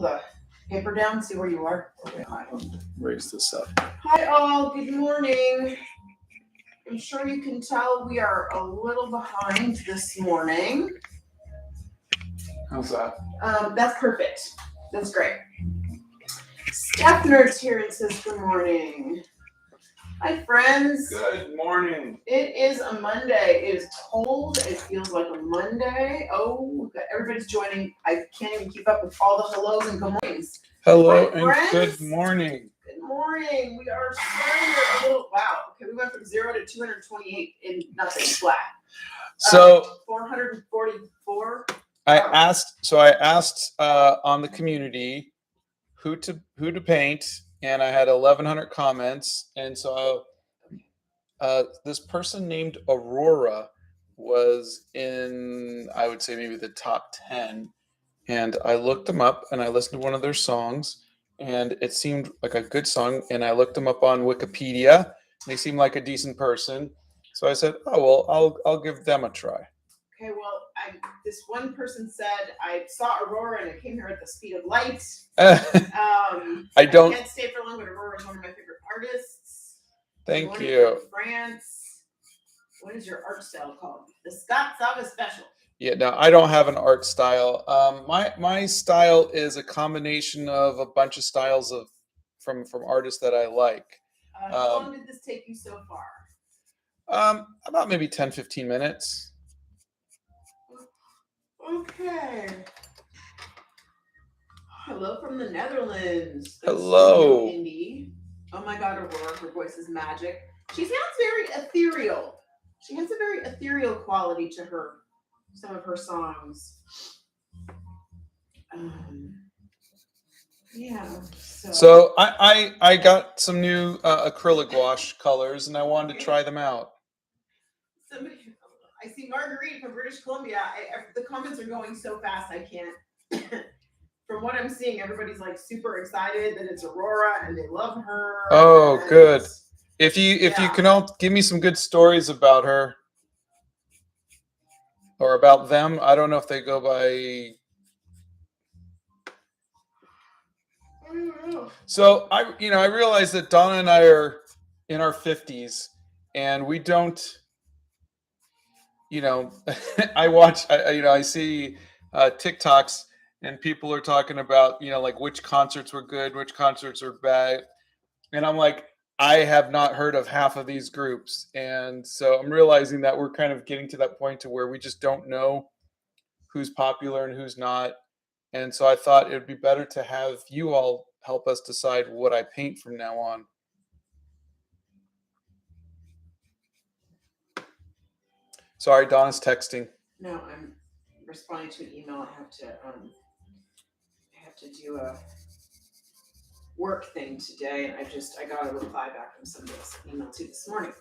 the paper down, see where you are. Okay, hi. Raise this up. Hi all, good morning. I'm sure you can tell we are a little behind this morning. How's that? That's perfect. That's great. Stephner's here and says good morning. Hi friends. Good morning. It is a Monday. It is cold. It feels like a Monday. Oh, everybody's joining. I can't even keep up with all the hellos and good mornings. Hello Hi, and friends. good morning. Good morning. We are starting a little. Wow. Okay, we went from 0 to 228 in nothing flat. So 444. I asked on the community who to paint, and I had 1,100 comments, and so this person named Aurora was in, I would say, maybe the top 10, and I looked them up and I listened to one of their songs, and it seemed like a good song, and I looked them up on Wikipedia. They seemed like a decent person, so I said, "Oh well, I'll give them a try." Okay, well, this one person said I saw Aurora and I came here at the speed of light. I can't stay for long, but Aurora is one of my favorite artists. Thank you. France. What is your art style called? The Scott Sava Special. Yeah, no, I don't have an art style. My style is a combination of a bunch of styles from artists that I like. How long did this take you so far? About maybe 10-15 minutes. Okay. Hello from the Netherlands. Hello. Indy. Oh my God, Aurora, her voice is magic. She sounds very ethereal. She has a very ethereal quality to her. Some of her songs. Yeah. So I got some new acrylic gouache colors, and I wanted to try them out. I see Marguerite from British Columbia. The comments are going so fast, I can't. From what I'm seeing, everybody's like super excited that it's Aurora and they love her. Oh, good. If you can all give me some good stories about her or about them. I don't know if they go by. So I realize that Donna and I are in our 50s, and we don't. I see TikToks, and people are talking about like which concerts were good, which concerts are bad, and I'm like, I have not heard of half of these groups, and so I'm realizing that we're kind of getting to that point to where we just don't know who's popular and who's not. And so I thought it would be better to have you all help us decide what I paint from now on. Sorry, Donna's texting. No, I'm responding to an email. I have to do a work thing today, and I got a reply back from somebody else email too this morning.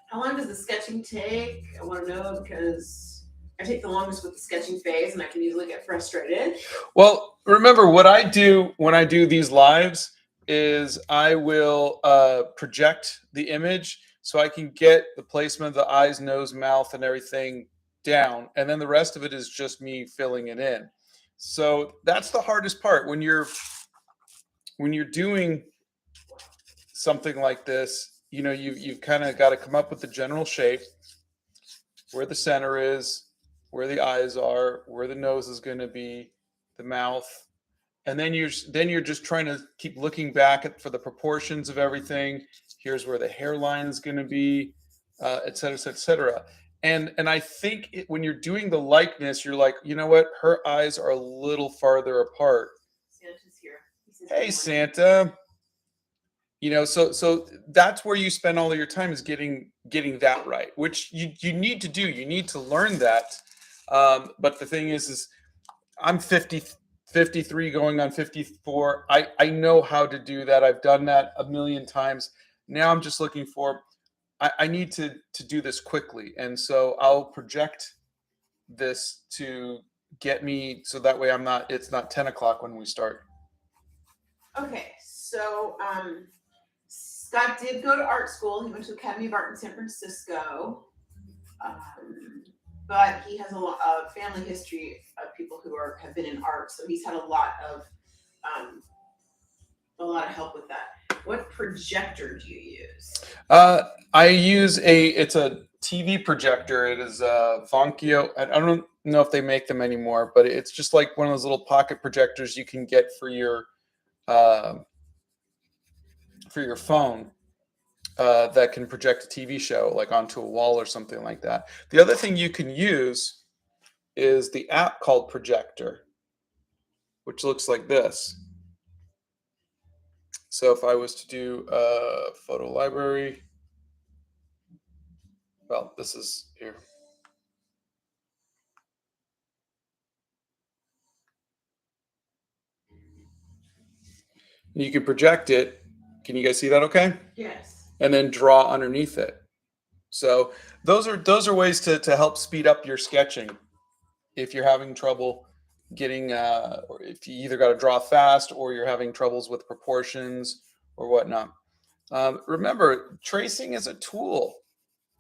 How long does the sketching take? I want to know because I take the longest with the sketching phase, and I can easily get frustrated. Well, remember what I do when I do these lives is I will project the image so I can get the placement of the eyes, nose, mouth, and everything down, and then the rest of it is just me filling it in. So that's the hardest part when you're doing something like this. You've kind of got to come up with the general shape, where the center is, where the eyes are, where the nose is going to be, the mouth, and then you're just trying to keep looking back for the proportions of everything. Here's where the hairline is going to be, et cetera, et cetera. And I think when you're doing the likeness, you're like, you know what? Her eyes are a little farther apart. Santa's here. Hey, Santa. So that's where you spend all of your time, is getting that right, which you need to do. You need to learn that. But the thing is I'm 53 going on 54. I know how to do that. I've done that a million times. Now I'm just looking for, I need to do this quickly. And so I'll project this to get me, so that way it's not 10 o'clock when we start. Okay. So, Scott did go to art school. He went to Academy of Art in San Francisco. But he has a lot of family history of people who have been in art. So he's had a lot of help with that. What projector do you use? I use it's a TV projector. It is Vonkyo. I don't know if they make them anymore, but it's just like one of those little pocket projectors you can get for your phone that can project a TV show like onto a wall or something like that. The other thing you can use is the app called Projector, which looks like this. So if I was to do a photo library, well, this is here. You can project it. Can you guys see that okay? Yes. And then draw underneath it. So those are ways to help speed up your sketching if you're having trouble getting or if you either got to draw fast or you're having troubles with proportions or whatnot. Remember, tracing is a tool.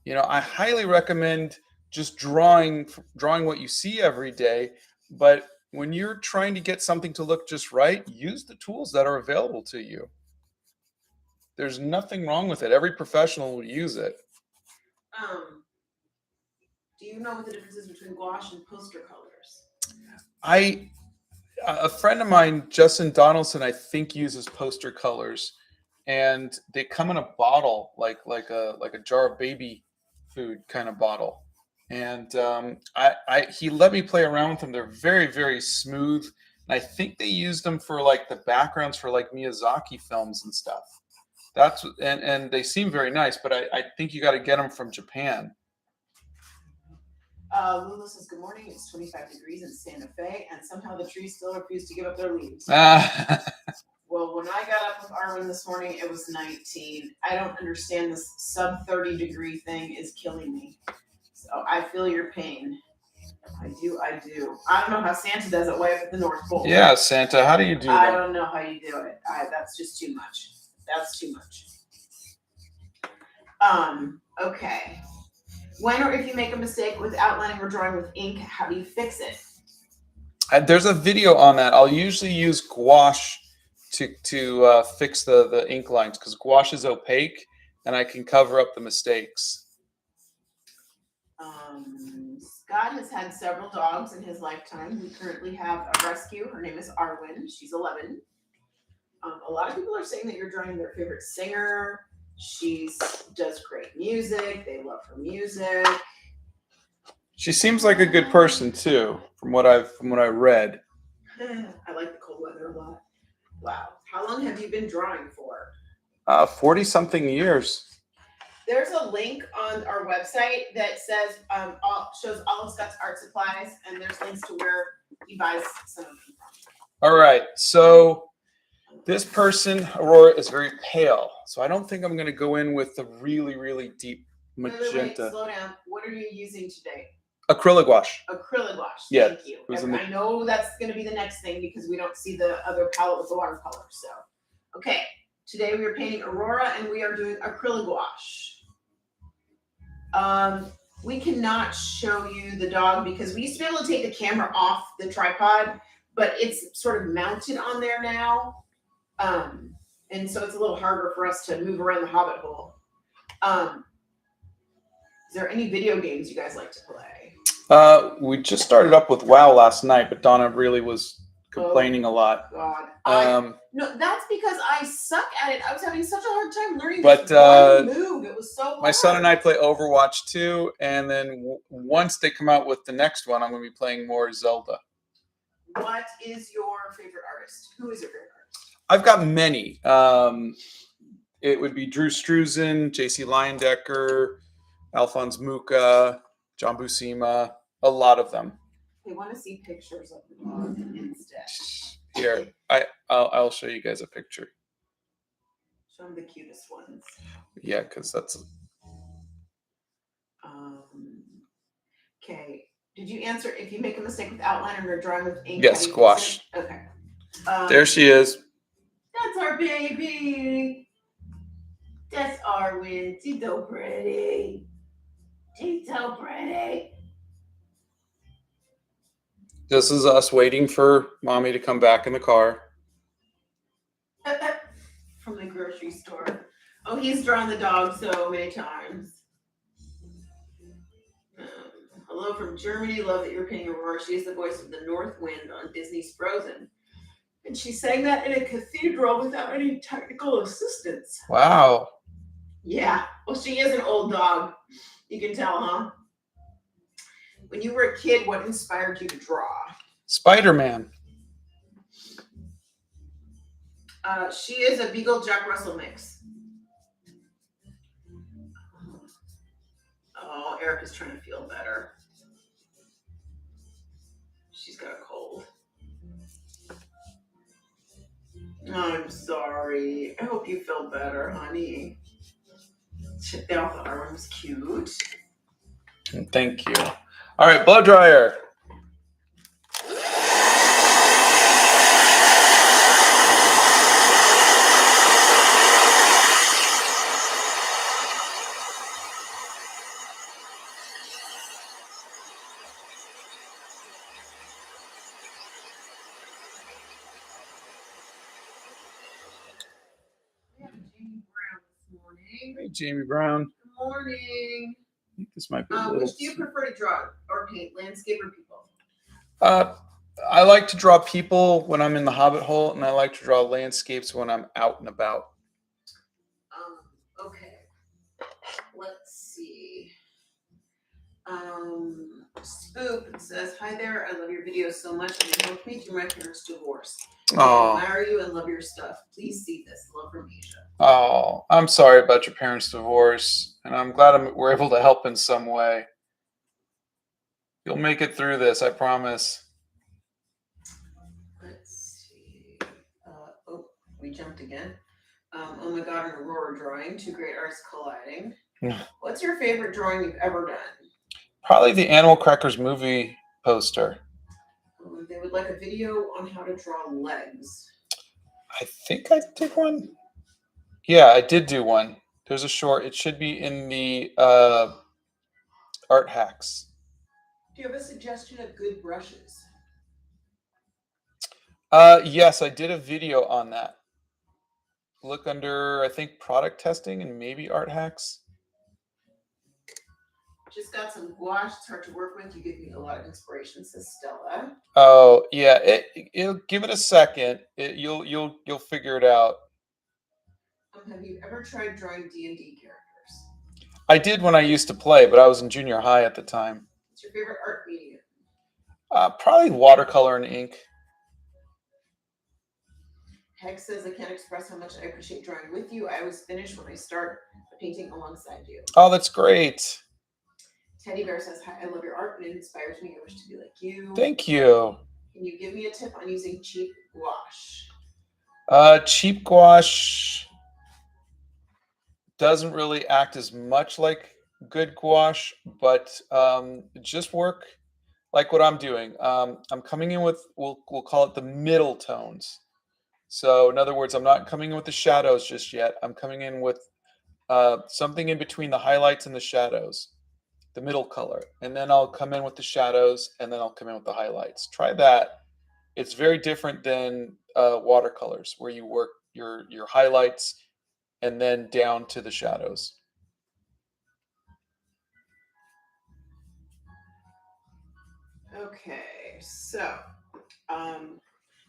You know, I highly recommend just drawing what you see every day, but when you're trying to get something to look just right, use the tools that are available to you. There's nothing wrong with it. Every professional will use it. Do you know what the difference is between gouache and poster colors? A friend of mine, Justin Donaldson, I think uses poster colors, and they come in a bottle like a jar of baby food kind of bottle. And he let me play around with them. They're very, very smooth. And I think they used them for like the backgrounds for like Miyazaki films and stuff. And they seem very nice, but I think you got to get them from Japan. Lulu says, good morning. It's 25 degrees in Santa Fe, and somehow the trees still refuse to give up their leaves. Well, when I got up with Arwen this morning, it was 19. I don't understand this sub 30 degree thing is killing me. So I feel your pain. I do. I don't know how Santa does it way up at the North Pole. Yeah, Santa, how do you do that? I don't know how you do it. That's just too much. That's too much. Okay. When or if you make a mistake with outlining or drawing with ink, how do you fix it? There's a video on that. I'll usually use gouache to fix the ink lines because gouache is opaque and I can cover up the mistakes. Scott has had several dogs in his lifetime. We currently have a rescue. Her name is Arwen. She's 11. A lot of people are saying that you're drawing their favorite singer. She does great music. They love her music. She seems like a good person too, from what I read. I like the cold weather a lot. Wow. How long have you been drawing for? 40 something years. There's a link on our website that says shows all of Scott's art supplies, and there's links to where he buys some of them from. All right. So this person, Aurora, is very pale. So I don't think I'm going to go in with the really, really deep magenta. Wait, slow down. What are you using today? Acrylic gouache. Acrylic gouache. Yeah, Thank you. I know that's going to be the next thing because we don't see the other palette with the watercolor. So, okay. Today we are painting Aurora and we are doing acrylic gouache. We cannot show you the dog because we used to be able to take the camera off the tripod, but it's sort of mounted on there now. And so it's a little harder for us to move around the Hobbit hole. Is there any video games you guys like to play? We just started up with WoW last night, but Donna really was complaining a lot. God. No, that's because I suck at it. I was having such a hard time learning but, this one move. It was so hard. My son and I play Overwatch 2, and then once they come out with the next one, I'm going to be playing more Zelda. What is your favorite artist? Who is your favorite artist? I've got many. It would be Drew Struzan, JC Leyendecker, Alphonse Mucha, John Buscema, a lot of them. They want to see pictures of the dog instead. Here, I'll show you guys a picture. Show them the cutest ones. Yeah, because that's. Okay. Did you answer if you make a mistake with outline or drawing with ink? Yes, gouache. Okay. There she is. That's our baby. That's Arwen. She's so pretty. She's so pretty. This is us waiting for mommy to come back in the car. grocery store. Oh, he's drawn the dog so many times. Hello from Germany. Love that you're painting Aurora. She is the voice of the North Wind on Disney's Frozen. And she sang that in a cathedral without any technical assistance. Wow. Yeah. Well, she is an old dog. You can tell, huh? When you were a kid, what inspired you to draw? Spider-Man. She is a Beagle Jack Russell mix. Oh, Erica's trying to feel better. She's got a cold. I'm sorry. I hope you feel better, honey. They all thought our one was cute. Thank you. All right, blow dryer. Hey, Jamie Brown. Good morning. I think this might be a little... Which do you prefer to draw or paint, landscape or people? I like to draw people when I'm in the Hobbit hole, and I like to draw landscapes when I'm out and about. Okay. Let's see. Spoop says, hi there. I love your videos so much. It helped me through my parents' divorce. I admire you and love your stuff. Please see this. Love from Asia. Oh, I'm sorry about your parents' divorce, and I'm glad we're able to help in some way. You'll make it through this, I promise. Let's see. Oh, we jumped again. Oh my God, an Aurora drawing. Two great artists colliding. What's your favorite drawing you've ever done? Probably the Animal Crackers movie poster. They would like a video on how to draw legs. I think I did one. Yeah, I did do one. There's a short. It should be in the art hacks. Do you have a suggestion of good brushes? Yes, I did a video on that. Look under, I think, product testing and maybe art hacks. Just got some gouache. It's hard to work with. You give me a lot of inspiration, says Stella. Oh yeah, it'll give it a second. You'll figure it out. Have you ever tried drawing D&D characters? I did when I used to play, but I was in junior high at the time. What's your favorite art medium? Probably watercolor and ink. Hex says, I can't express how much I appreciate drawing with you. I always finish when I start painting alongside you. Oh, that's great. Teddy Bear says, hi, I love your art and it inspires me. I wish to be like you. Thank you. Can you give me a tip on using cheap gouache? Cheap gouache doesn't really act as much like good gouache, but just work like what I'm doing. I'm coming in with, we'll call it the middle tones. So in other words, I'm not coming in with the shadows just yet. I'm coming in with something in between the highlights and the shadows, the middle color. And then I'll come in with the shadows, and then I'll come in with the highlights. Try that. It's very different than watercolors, where you work your highlights and then down to the shadows. Okay, so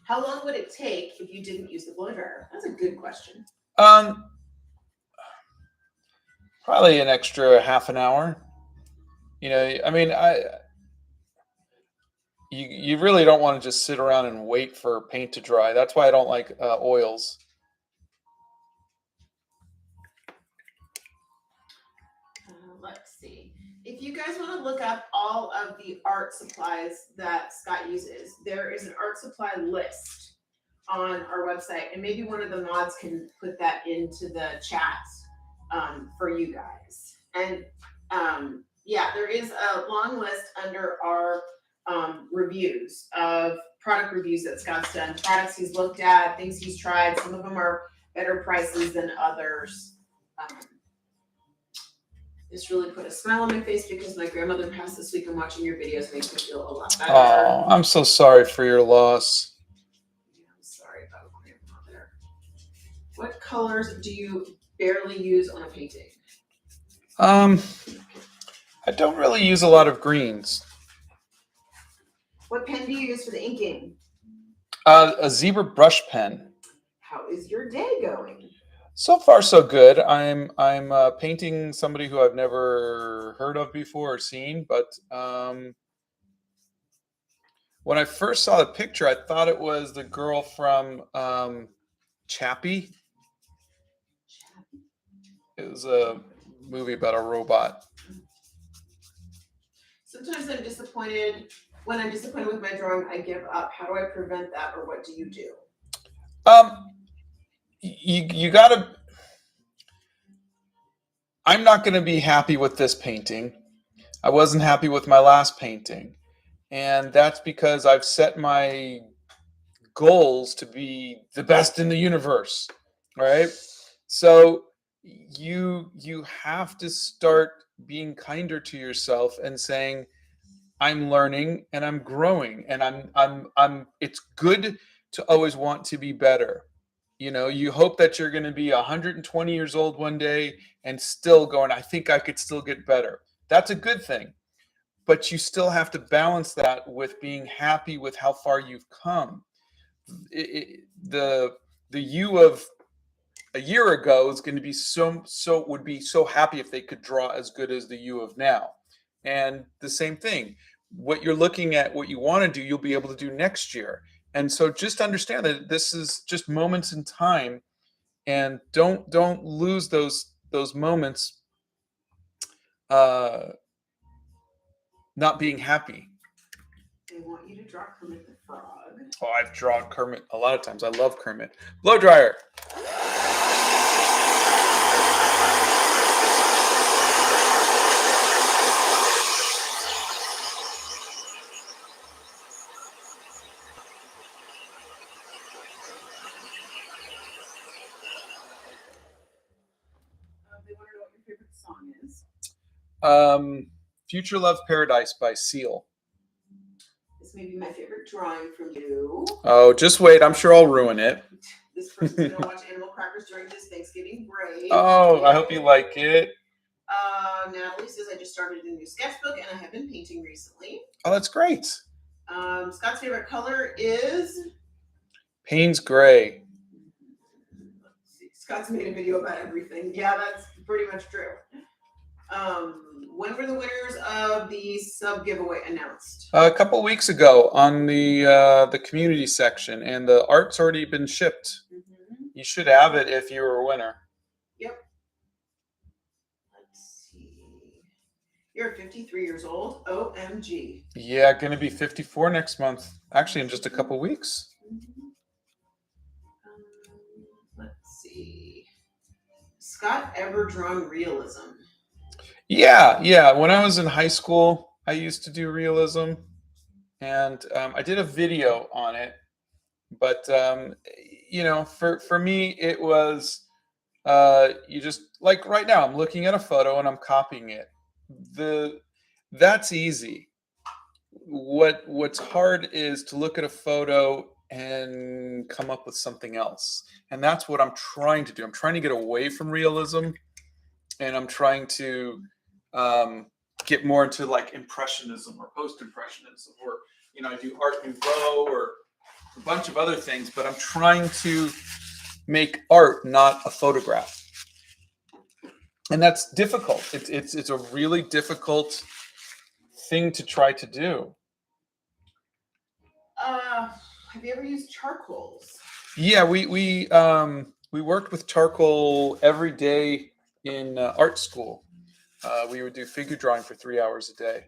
how long would it take if you didn't use the blow dryer? That's a good question. Probably an extra half an hour. You know, I mean, you really don't want to just sit around and wait for paint to dry. That's why I don't like oils. Let's see. If you guys want to look up all of the art supplies that Scott uses, there is an art supply list on our website, and maybe one of the mods can put that into the chat for you guys. And yeah, there is a long list under our reviews of product reviews that Scott's done, products he's looked at, things he's tried. Some of them are better prices than others. This really put a smile on my face because my grandmother passed this week, and watching your videos makes me feel a lot better. Oh, I'm so sorry for your loss. Yeah, I'm sorry about grandmother. What colors do you barely use on a painting? I don't really use a lot of greens. What pen do you use for the inking? A zebra brush pen. How is your day going? So far, so good. I'm painting somebody who I've never heard of before or seen, but when I first saw the picture, I thought it was the girl from Chappie. It was a movie about a robot. Sometimes I'm disappointed. When I'm disappointed with my drawing, I give up. How do I prevent that, or what do you do? You gotta. I'm not going to be happy with this painting. I wasn't happy with my last painting, and that's because I've set my goals to be the best in the universe, right? So you have to start being kinder to yourself and saying, I'm learning and I'm growing, and I'm it's good to always want to be better. You know, you hope that you're going to be 120 years old one day and still going, I think I could still get better. That's a good thing. But you still have to balance that with being happy with how far you've come. The you of a year ago is going to be would be so happy if they could draw as good as the you of now. And the same thing, what you're looking at, what you want to do, you'll be able to do next year. And so just understand that this is just moments in time, and don't lose those moments uh not being happy. They want you to draw Kermit the Frog. Oh, I've drawn Kermit a lot of times. I love Kermit. Blow dryer. They want to know what your favorite song is. Future Love Paradise by Seal. This may be my favorite drawing from you. Oh, just wait. I'm sure I'll ruin it. This person's going to watch Animal Crackers during this Thanksgiving break. Oh, I hope you like it. Natalie says, I just started a new sketchbook and I have been painting recently. Oh, that's great. Scott's favorite color is? Payne's Gray. Let's see. Scott's made a video about everything. Yeah, that's pretty much true. When were the winners of the sub giveaway announced? A couple weeks ago on the community section, and the art's already been shipped. Mm-hmm. You should have it if you were a winner. Yep. Let's see. You're 53 years old. OMG. Yeah, gonna be 54 next month. Actually, in just a couple weeks. Mm-hmm. Let's see. Scott ever drawn realism? Yeah. When I was in high school, I used to do realism, and I did a video on it. But for me, it was you just, like right now, I'm looking at a photo and I'm copying it. That's easy. What's hard is to look at a photo and come up with something else, and that's what I'm trying to do. I'm trying to get away from realism, and I'm trying to get more into like impressionism or post-impressionism, or I do Art Nouveau or a bunch of other things, but I'm trying to make art, not a photograph. And that's difficult. It's a really difficult thing to try to do. Have you ever used charcoals? Yeah, we worked with charcoal every day in art school. We would do figure drawing for 3 hours a day.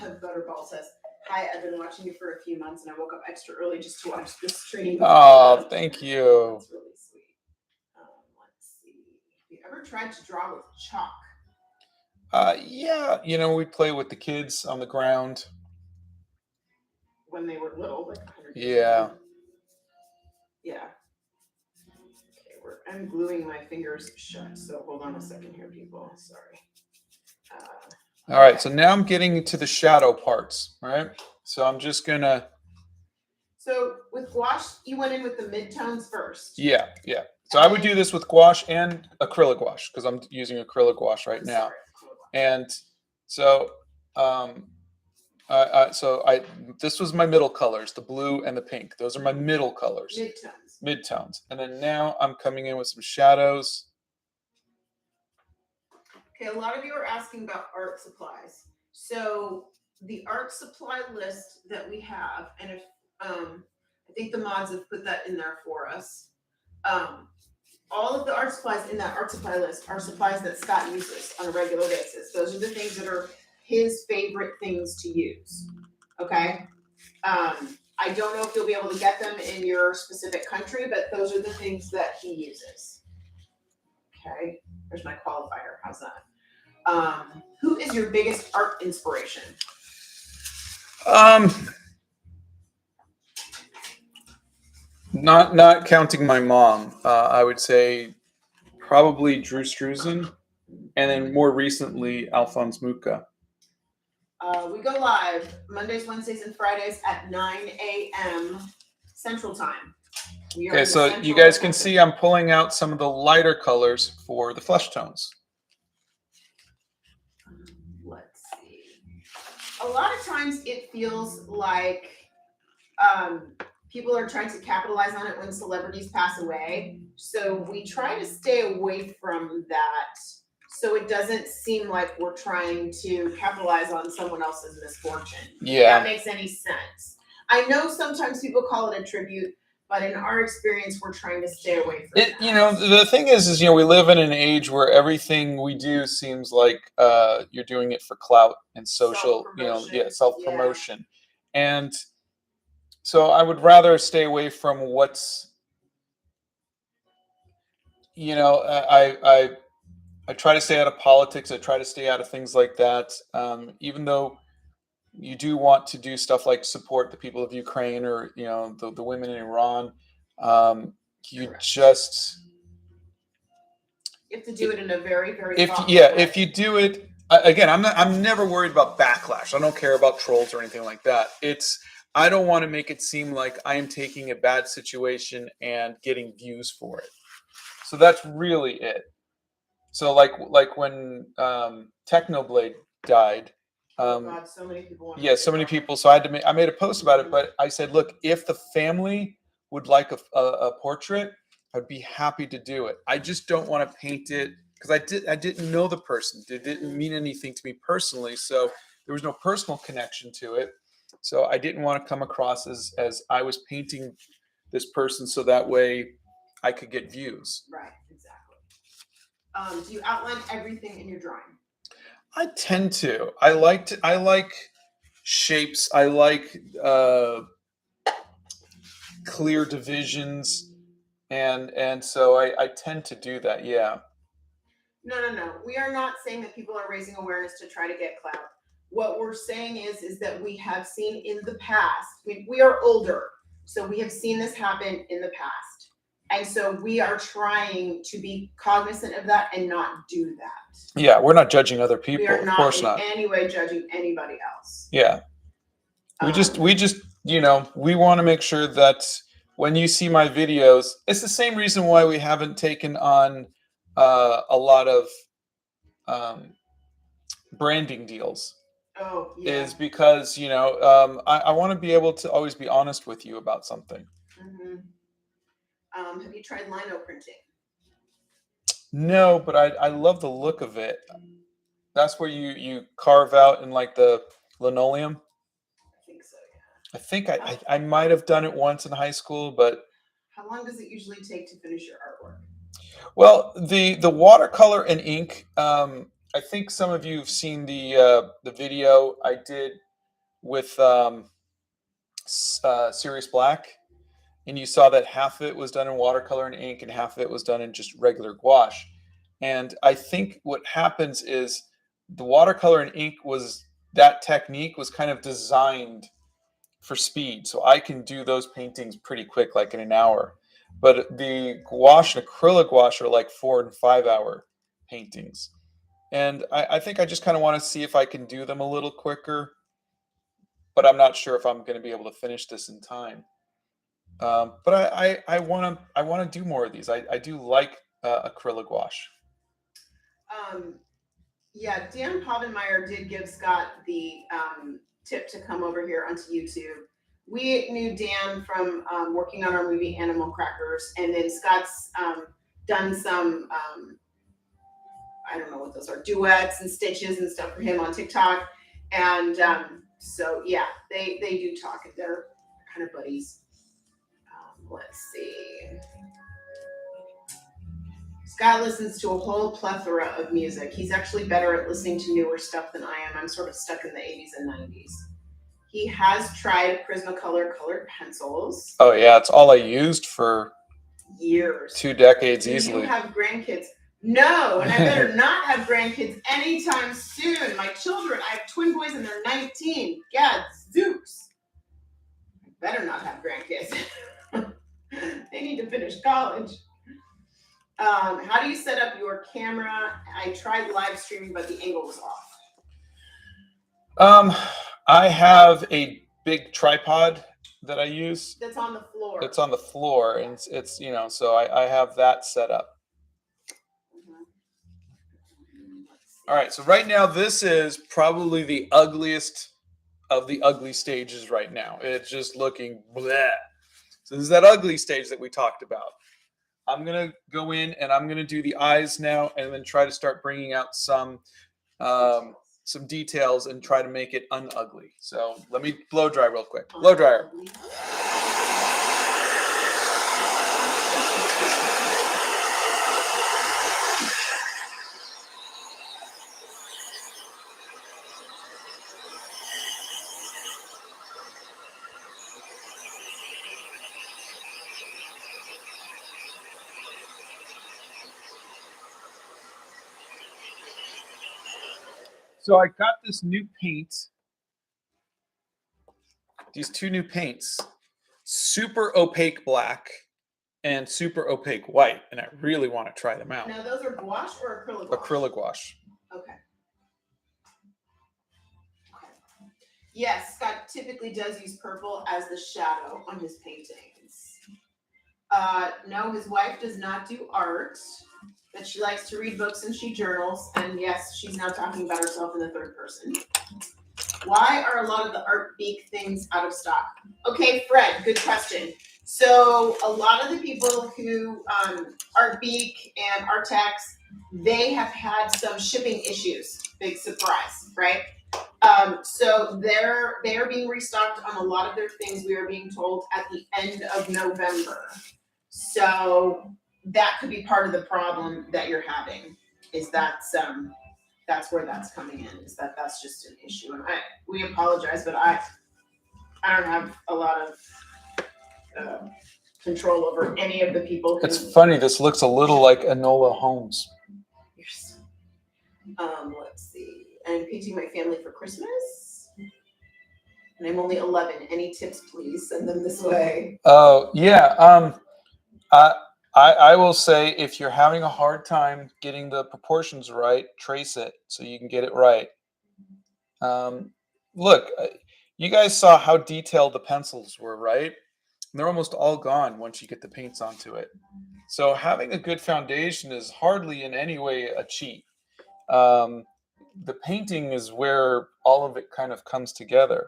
Butterball says, hi, I've been watching you for a few months and I woke up extra early just to watch this stream. Oh, thank you. That's really sweet. Let's see. Have you ever tried to draw with chalk? Yeah, we play with the kids on the ground. When they were little, like 100 years ago. Yeah. I'm gluing my fingers shut, so hold on a second here, people. Sorry. All right, so now I'm getting to the shadow parts, right? So I'm just gonna. So with gouache, you went in with the midtones first. Yeah. So I would do this with gouache and acrylic gouache because I'm using acrylic gouache right now. Sorry, And so, this was my middle colors, the blue and the pink. Those are my middle colors, midtones. And then now I'm coming in with some shadows. Okay, a lot of you are asking about art supplies. So the art supply list that we have, and if I think the mods have put that in there for us. All of the art supplies in that art supply list are supplies that Scott uses on a regular basis. Those are the things that are his favorite things to use. Okay. I don't know if you'll be able to get them in your specific country, but those are the things that he uses. Okay. There's my qualifier. How's that? Who is your biggest art inspiration? Not counting my mom, I would say probably Drew Struzan, and then more recently Alphonse Mucha. We go live Mondays, Wednesdays, and Fridays at 9 a.m. Central Time. Okay, so you guys can see I'm pulling out some of the lighter colors for the flesh tones. Let's see. A lot of times it feels like people are trying to capitalize on it when celebrities pass away. So we try to stay away from that so it doesn't seem like we're trying to capitalize on someone else's misfortune. Yeah. If that makes any sense. I know sometimes people call it a tribute, but in our experience, we're trying to stay away from it. You know, the thing is, we live in an age where everything we do seems like you're doing it for clout and social, self-promotion. Yeah. And so I would rather stay away from what's, I try to stay out of politics. I try to stay out of things like that. Even though you do want to do stuff like support the people of Ukraine or, the women in Iran, you Correct. Just you have to do it in a very, very if you do it again, I'm never worried about backlash. I don't care about trolls or anything like that. I don't want to make it seem like I am taking a bad situation and getting views for it. So that's really it. So like when Technoblade died, God, so many people. So many people. So I made a post about it, but I said, look, if the family would like a portrait, I'd be happy to do it. I just don't want to paint it because I didn't know the person. It didn't mean anything to me personally, so there was no personal connection to it. So I didn't want to come across as I was painting this person so that way I could get views. Right, exactly. Do you outline everything in your drawing? I tend to. I like shapes. I like clear divisions, and so I tend to do that. Yeah. No. We are not saying that people are raising awareness to try to get clout. What we're saying is that we have seen in the past. We are older, so we have seen this happen in the past. And so we are trying to be cognizant of that and not do that. Yeah, we're not judging other people. We are of course not. In any way judging anybody else. Yeah. We just we want to make sure that when you see my videos, it's the same reason why we haven't taken on a lot of branding deals. Oh, yeah. Is because I want to be able to always be honest with you about something. Mm-hmm. Have you tried lino printing? No, but I love the look of it. That's where you carve out in like the linoleum. I think so, yeah. I think I might have done it once in high school, but how long does it usually take to finish your artwork? Well, the watercolor and ink. I think some of you have seen the video I did with Sirius Black. And you saw that half of it was done in watercolor and ink and half of it was done in just regular gouache. And I think what happens is the watercolor and ink that technique was kind of designed for speed. So I can do those paintings pretty quick, like in an hour. But the gouache and acrylic gouache are like 4 and 5 hour paintings. And I think I just kind of want to see if I can do them a little quicker. But I'm not sure if I'm going to be able to finish this in time. But I want to do more of these. I do like acrylic gouache. Yeah, Dan Povenmire did give Scott the tip to come over here onto YouTube. We knew Dan from working on our movie Animal Crackers, and then Scott's done some I don't know what those are, duets and stitches and stuff for him on TikTok. And so yeah, they do talk, and they're kind of buddies. Let's see. Scott listens to a whole plethora of music. He's actually better at listening to newer stuff than I am. I'm sort of stuck in the 80s and 90s. He has tried Prismacolor colored pencils. Oh yeah, it's all I used for years. 2 decades Do easily. you have grandkids? No, and I better not have grandkids anytime soon. My children, I have twin boys and they're 19. Gadzooks. I better not have grandkids. They need to finish college. How do you set up your camera? I tried live streaming, but the angle was off. I have a big tripod that I use. That's on the floor. It's on the floor, and it's so I have that set up. All right, so right now this is probably the ugliest of the ugly stages right now. It's just looking bleh. So this is that ugly stage that we talked about. I'm gonna go in and I'm gonna do the eyes now, and then try to start bringing out some details and try to make it unugly. So let me blow dry real quick. Blow dryer. So I got this new paint, these 2 new paints, super opaque black and super opaque white, and I really want to try them out. Now those are gouache or acrylic gouache? Acrylic gouache. Okay. Yes, Scott typically does use purple as the shadow on his paintings. No, his wife does not do art, but she likes to read books and she journals. And yes, she's now talking about herself in the third person. Why are a lot of the Art Beak things out of stock? Okay, Fred, good question. So a lot of the people who Art Beak and Artex, they have had some shipping issues. Big surprise, right? So they are being restocked on a lot of their things, we are being told, at the end of November. So that could be part of the problem that you're having, is that's where that's coming in, is that's just an issue. And we apologize, but I don't have a lot of control over any of the people. It's funny, this looks a little like Enola Holmes. Let's see. I'm painting my family for Christmas. And I'm only 11. Any tips, please? Send them this way. Oh, yeah. I will say, if you're having a hard time getting the proportions right, trace it so you can get it right. Look, you guys saw how detailed the pencils were, right? They're almost all gone once you get the paints onto it. So having a good foundation is hardly in any way a cheat. The painting is where all of it kind of comes together.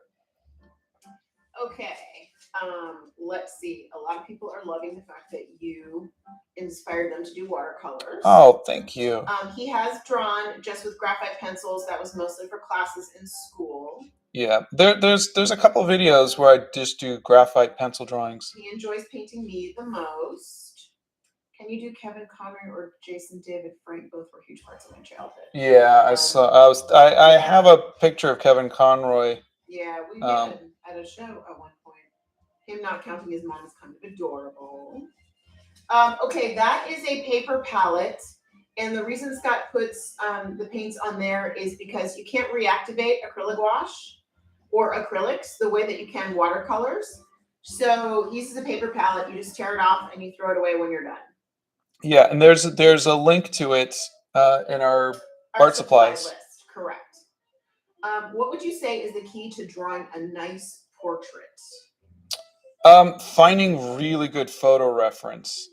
Okay. Let's see. A lot of people are loving the fact that you inspired them to do watercolors. Oh, thank you. He has drawn just with graphite pencils. That was mostly for classes in school. Yeah, there's a couple videos where I just do graphite pencil drawings. He enjoys painting me the most. Can you do Kevin Conroy or Jason David Frank? Both were huge parts of my childhood. Yeah, I have a picture of Kevin Conroy. Yeah, we did at a show at one point. Him not counting his mom is kind of adorable. Okay, that is a paper palette. And the reason Scott puts the paints on there is because you can't reactivate acrylic gouache or acrylics the way that you can watercolors. So he uses a paper palette. You just tear it off and you throw it away when you're done. Yeah, and there's a link to it in our art supplies list. Correct. What would you say is the key to drawing a nice portrait? Finding really good photo reference.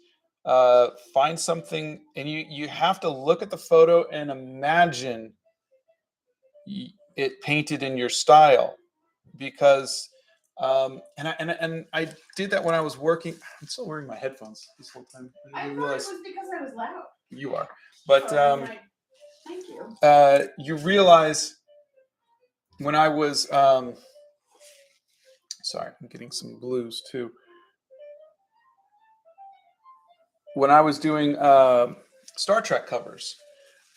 Find something, and you have to look at the photo and imagine it painted in your style, because and I did that when I was working. I'm still wearing my headphones this whole time. I didn't thought realize it was because I was loud. you are, but Thank you. you realize when I was sorry, I'm getting some blues too. When I was doing Star Trek covers,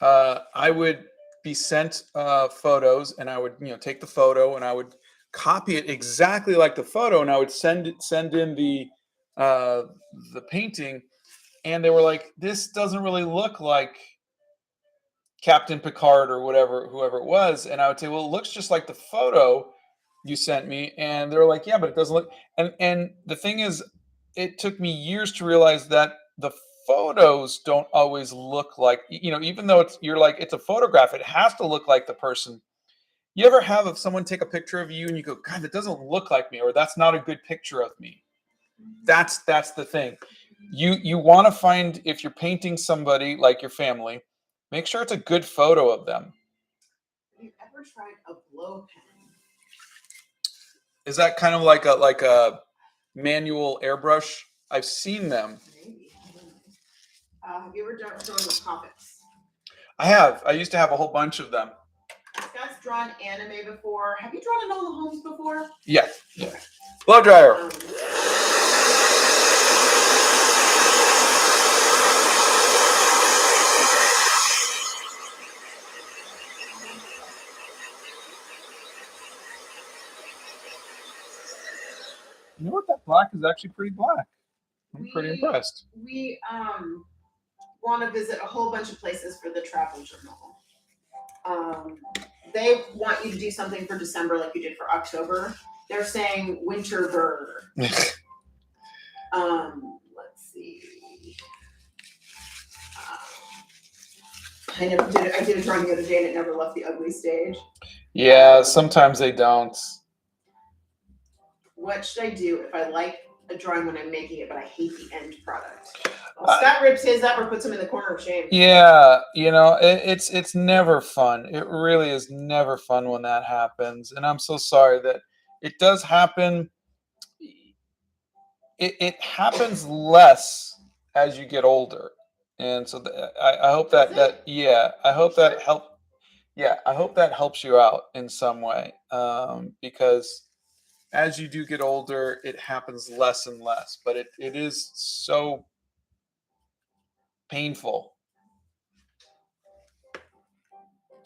I would be sent photos, and I would take the photo and I would copy it exactly like the photo, and I would send in uh, the painting, and they were like, "This doesn't really look like Captain Picard or whatever, whoever it was." And I would say, "Well, it looks just like the photo you sent me." And they were like, "Yeah, but it doesn't look." And the thing is, it took me years to realize that the photos don't always look like, even though you're like, it's a photograph, it has to look like the person. You ever have of someone take a picture of you and you go, "God, that doesn't look like me," or "That's not a good picture of me." That's the thing. You want to find, if you're painting somebody like your family, make sure it's a good photo of them. Have you ever tried a blow pen? Is that kind of like a manual airbrush? I've seen them. Maybe. Have you ever drawn with Hobbits? I have. I used to have a whole bunch of them. Scott's drawn anime before. Have you drawn Enola Holmes before? Yeah. Blow dryer. You know what? That black is actually pretty black. I'm pretty impressed. We want to visit a whole bunch of places for the travel journal. They want you to do something for December like you did for October. They're saying winter burr. Let's see. I did a drawing the other day and it never left the ugly stage. Yeah, sometimes they don't. What should I do if I like a drawing when I'm making it, but I hate the end product? Well, Scott rips his up or puts him in the corner of shame. Yeah, it's never fun. It really is never fun when that happens, and I'm so sorry that it does happen. It happens less as you get older, and so I hope that yeah, I hope that help. Yeah, I hope that helps you out in some way, because as you do get older, it happens less and less, but it is so painful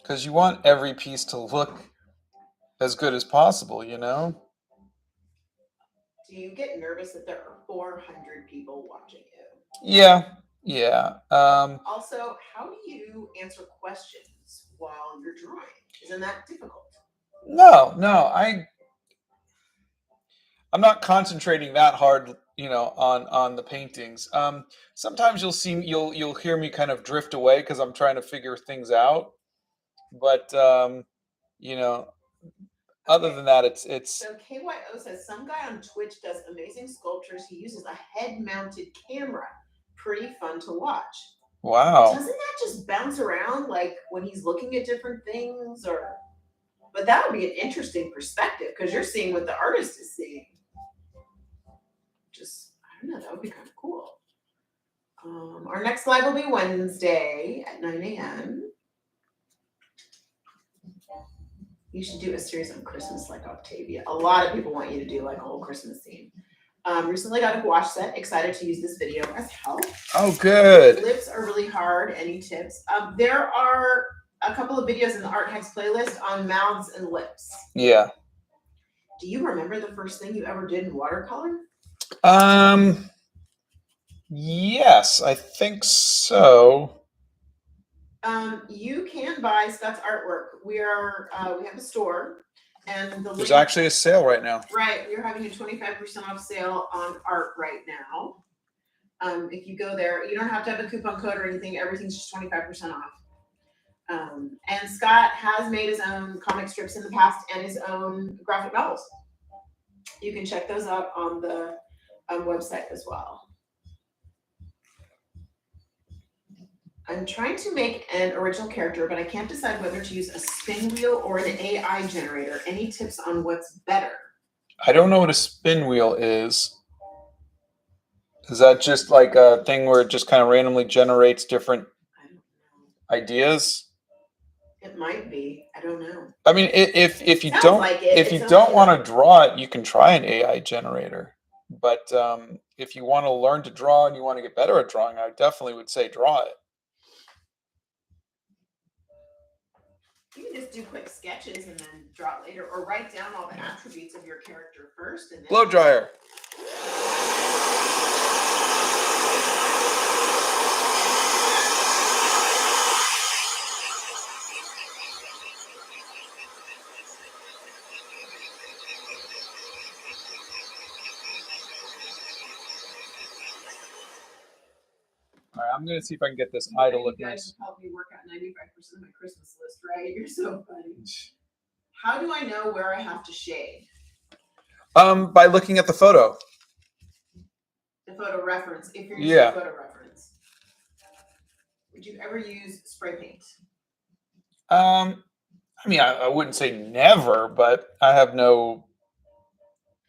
because you want every piece to look as good as possible, Do you get nervous that there are 400 people watching you? Yeah. Also, how do you answer questions while you're drawing? Isn't that difficult? No, I'm not concentrating that hard, on the paintings. Sometimes you'll hear me kind of drift away because I'm trying to figure things out. But other than that, it's. So KYO says some guy on Twitch does amazing sculptures. He uses a head-mounted camera. Pretty fun to watch. Wow. Doesn't that just bounce around like when he's looking at different things, or? But that would be an interesting perspective because you're seeing what the artist is seeing. I don't know, that would be kind of cool. Our next live will be Wednesday at 9 a.m. You should do a series on Christmas like Octavia. A lot of people want you to do like a whole Christmas theme. Recently got a gouache set. Excited to use this video as help. Oh, good. Lips are really hard. Any tips? There are a couple of videos in the Art Hacks playlist on mouths and lips. Yeah. Do you remember the first thing you ever did in watercolor? Yes, I think so. You can buy Scott's artwork. We have a store, and there's actually a sale right now. Right, we're having a 25% off sale on art right now. If you go there, you don't have to have a coupon code or anything. Everything's just 25% off. And Scott has made his own comic strips in the past and his own graphic novels. You can check those out on the website as well. I'm trying to make an original character, but I can't decide whether to use a spin wheel or an AI generator. Any tips on what's better? I don't know what a spin wheel is. Is that just like a thing where it just kind of randomly generates different I don't know. ideas? It might be. I don't know. I mean, if you Sounds don't like it. if It you sounds don't like want to draw it, you can try an AI generator. But if you want to learn to draw and you want to get better at drawing, I definitely would say draw it. You can just do quick sketches and then draw it later, or write down all the attributes of your character first, and then Blow dryer. All right, I'm gonna see if I can get this eye to look you guys nice. have helped me work out 95% of my Christmas list, right? You're so funny. How do I know where I have to shade? By looking at the photo. The photo reference, if you're using Yeah. photo reference. Would you ever use spray paint? I mean, I wouldn't say never, but I have no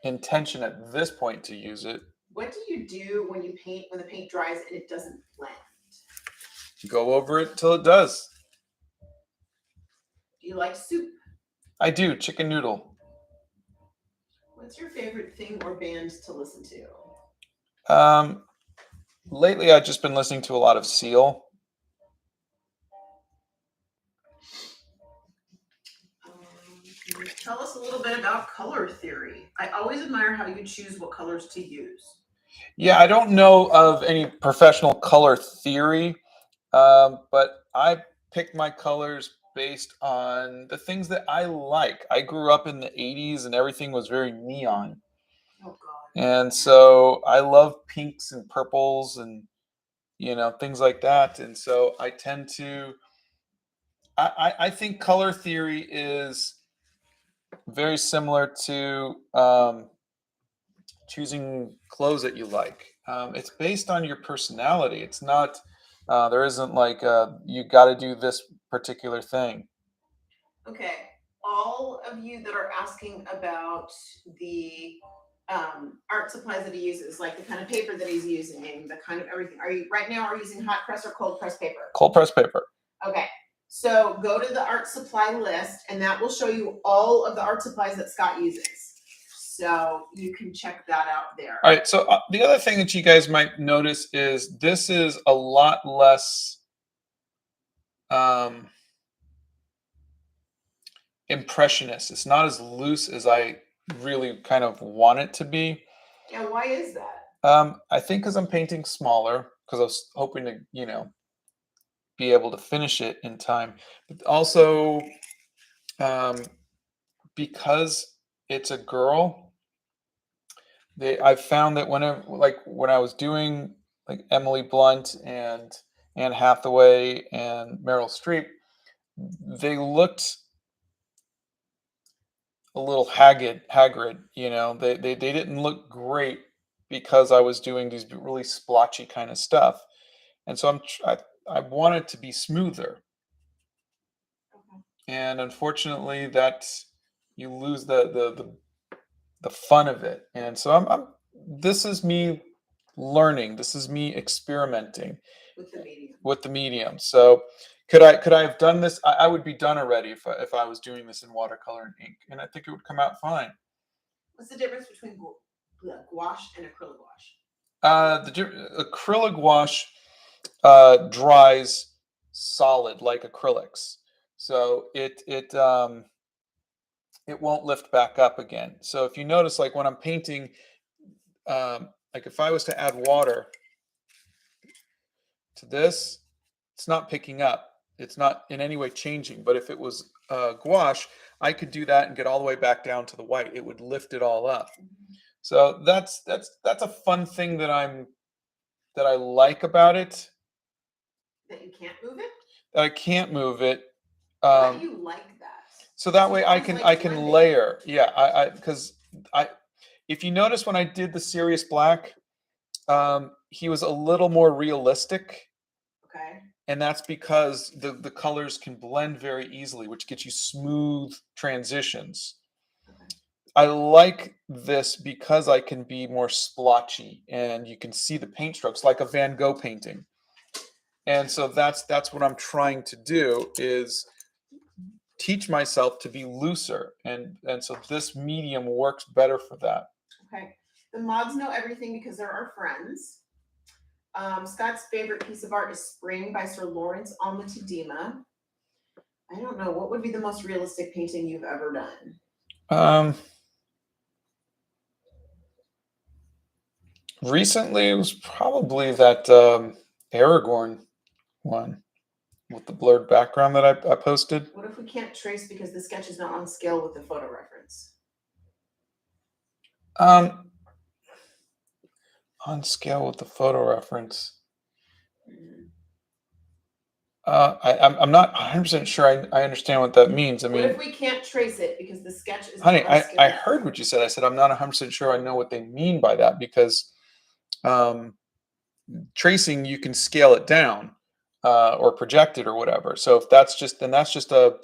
intention at this point to use it. What do you do when you paint, when the paint dries and it doesn't blend? Go over it till it does. Do you like soup? I do. Chicken noodle. What's your favorite thing or band to listen to? Lately I've just been listening to a lot of Seal. Can you tell us a little bit about color theory? I always admire how you choose what colors to use. Yeah, I don't know of any professional color theory, but I pick my colors based on the things that I like. I grew up in the 80s and everything was very neon. Oh, God. And so I love pinks and purples and, things like that. And so I tend to, I think color theory is very similar to choosing clothes that you like. It's based on your personality. It's not, there isn't like, you got to do this particular thing. Okay. All of you that are asking about the art supplies that he uses, like the kind of paper that he's using, the kind of everything. Are you right now are you using hot press or cold press paper? Cold press paper. Okay. So go to the art supply list and that will show you all of the art supplies that Scott uses. So you can check that out there. All right. So the other thing that you guys might notice is this is a lot less impressionist. It's not as loose as I really kind of want it to be. Yeah, why is that? I think because I'm painting smaller, because I was hoping to, be able to finish it in time. But also, because it's a girl, I've found that when I was doing like Emily Blunt and Anne Hathaway and Meryl Streep, they looked a little haggard. They didn't look great because I was doing these really splotchy kind of stuff, and so I want it to be smoother. Okay. And unfortunately, that you lose the fun of it. And so I'm this is me learning. This is me experimenting with the medium. So could I have done this? I would be done already if I was doing this in watercolor and ink, and I think it would come out fine. What's the difference between gouache and acrylic Acrylic gouache dries solid like acrylics, so it won't lift back up again. So if you notice, like when I'm painting, like if I was to add water to this, it's not picking up. It's not in any way changing. But if it was gouache, I could do that and get all the way back down to the white. It would lift it all up. So that's a fun thing that I like about it. That you can't move it? That I can't move it. Why do you like that? So that way I can layer. Yeah, because if you notice when I did the Serious Black, he was a little more realistic. Okay. And that's because the colors can blend very easily, which gets you smooth transitions. Okay. I like this because I can be more splotchy and you can see the paint strokes like a Van Gogh painting. And so that's what I'm trying to do is teach myself to be looser. And so this medium works better for that. Okay. The mods know everything because they're our friends. Scott's favorite piece of art is Spring by Sir Lawrence Alma Tadema. I don't know, what would be the most realistic painting you've ever done? Recently, it was probably that Aragorn one with the blurred background that I posted. What if we can't trace because the sketch is not on scale with the photo reference? On scale with the photo reference. Mm. I'm not 100% sure I understand what that means. I What mean, if we can't trace it because the sketch is honey, not on scale? I heard what you said. I said I'm not 100% sure I know what they mean by that because tracing, you can scale it down or project it or whatever. So if that's just then that's just a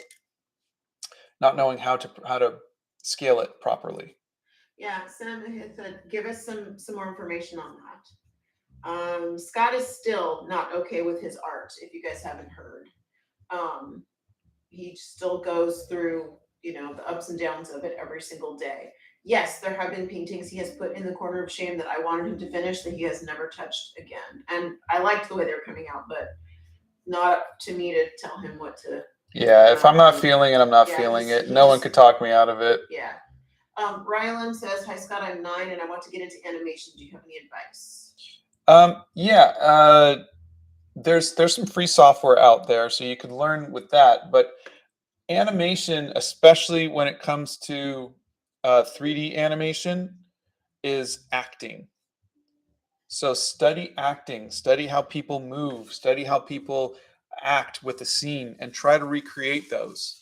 not knowing how to scale it properly. Yeah, Sam, give us some more information on that. Scott is still not okay with his art, if you guys haven't heard. He still goes through, the ups and downs of it every single day. Yes, there have been paintings he has put in the corner of shame that I wanted him to finish that he has never touched again. And I liked the way they're coming out, but not up to me to tell him what to. Yeah, if I'm not feeling it, I'm not feeling it. No one could talk me out of it. Yeah. Rylan says, "Hi Scott, I'm 9 and I want to get into animation. Do you have any advice?" Yeah, there's some free software out there, so you can learn with that. But animation, especially when it comes to 3D animation, is acting. So study acting, study how people move, study how people act with a scene, and try to recreate those.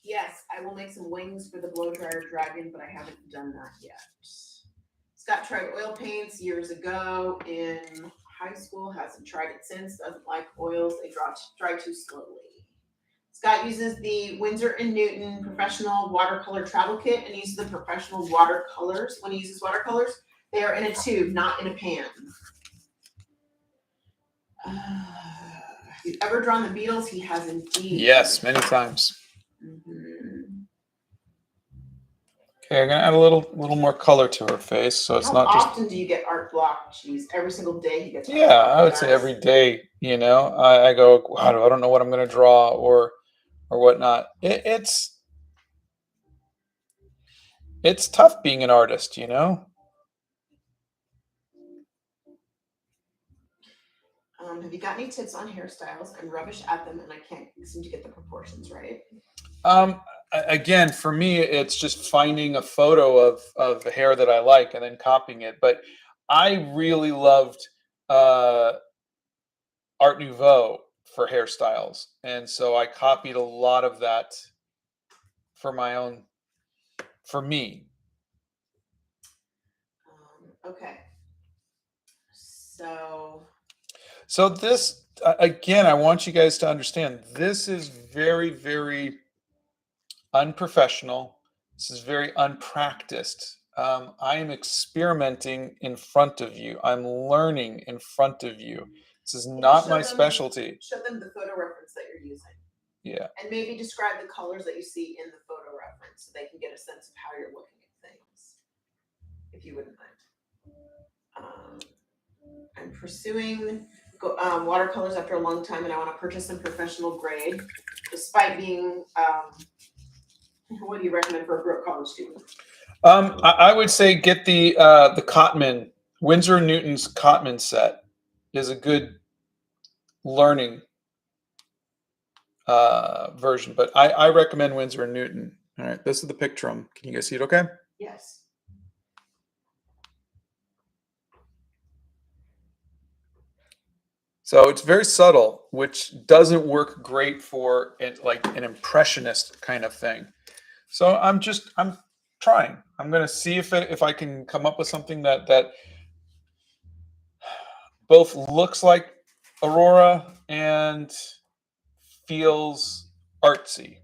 Yes, I will make some wings for the blow dryer dragon, but I haven't done that yet. Scott tried oil paints years ago in high school, hasn't tried it since, doesn't like oils, they dry too slowly. Scott uses the Winsor & Newton professional watercolor travel kit and uses the professional watercolors. When he uses watercolors, they are in a tube, not in a pan. Have you ever drawn the Beatles? He has indeed. Yes, many times. Mm-hmm. Okay, I'm gonna add a little more color to her face, so it's not just. How often do you get art block? Jeez, every single day he gets. Yeah, I would say every day. I go, wow, I don't know what I'm gonna draw or whatnot. It's tough being an artist, Have you got any tips on hairstyles? I'm rubbish at them, and I can't seem to get the proportions right. Again, for me, it's just finding a photo of the hair that I like and then copying it. But I really loved Art Nouveau for hairstyles, and so I copied a lot of that for me. Okay. So this, again, I want you guys to understand, this is very, very unprofessional. This is very unpracticed. I am experimenting in front of you. I'm learning in front of you. This is not my specialty. Show them the photo reference that you're using. Yeah. And maybe describe the colors that you see in the photo reference so they can get a sense of how you're looking at things, if you wouldn't mind. I'm pursuing watercolors after a long time, and I want to purchase some professional grade, despite being. What do you recommend for a broke college student? I would say get the Cotman, Winsor & Newton's Cotman set is a good learning version, but I recommend Winsor & Newton. All right, this is the picture. Can you guys see it okay? Yes. So it's very subtle, which doesn't work great for like an impressionist kind of thing. So I'm trying. I'm going to see if I can come up with something that both looks like Aurora and feels artsy.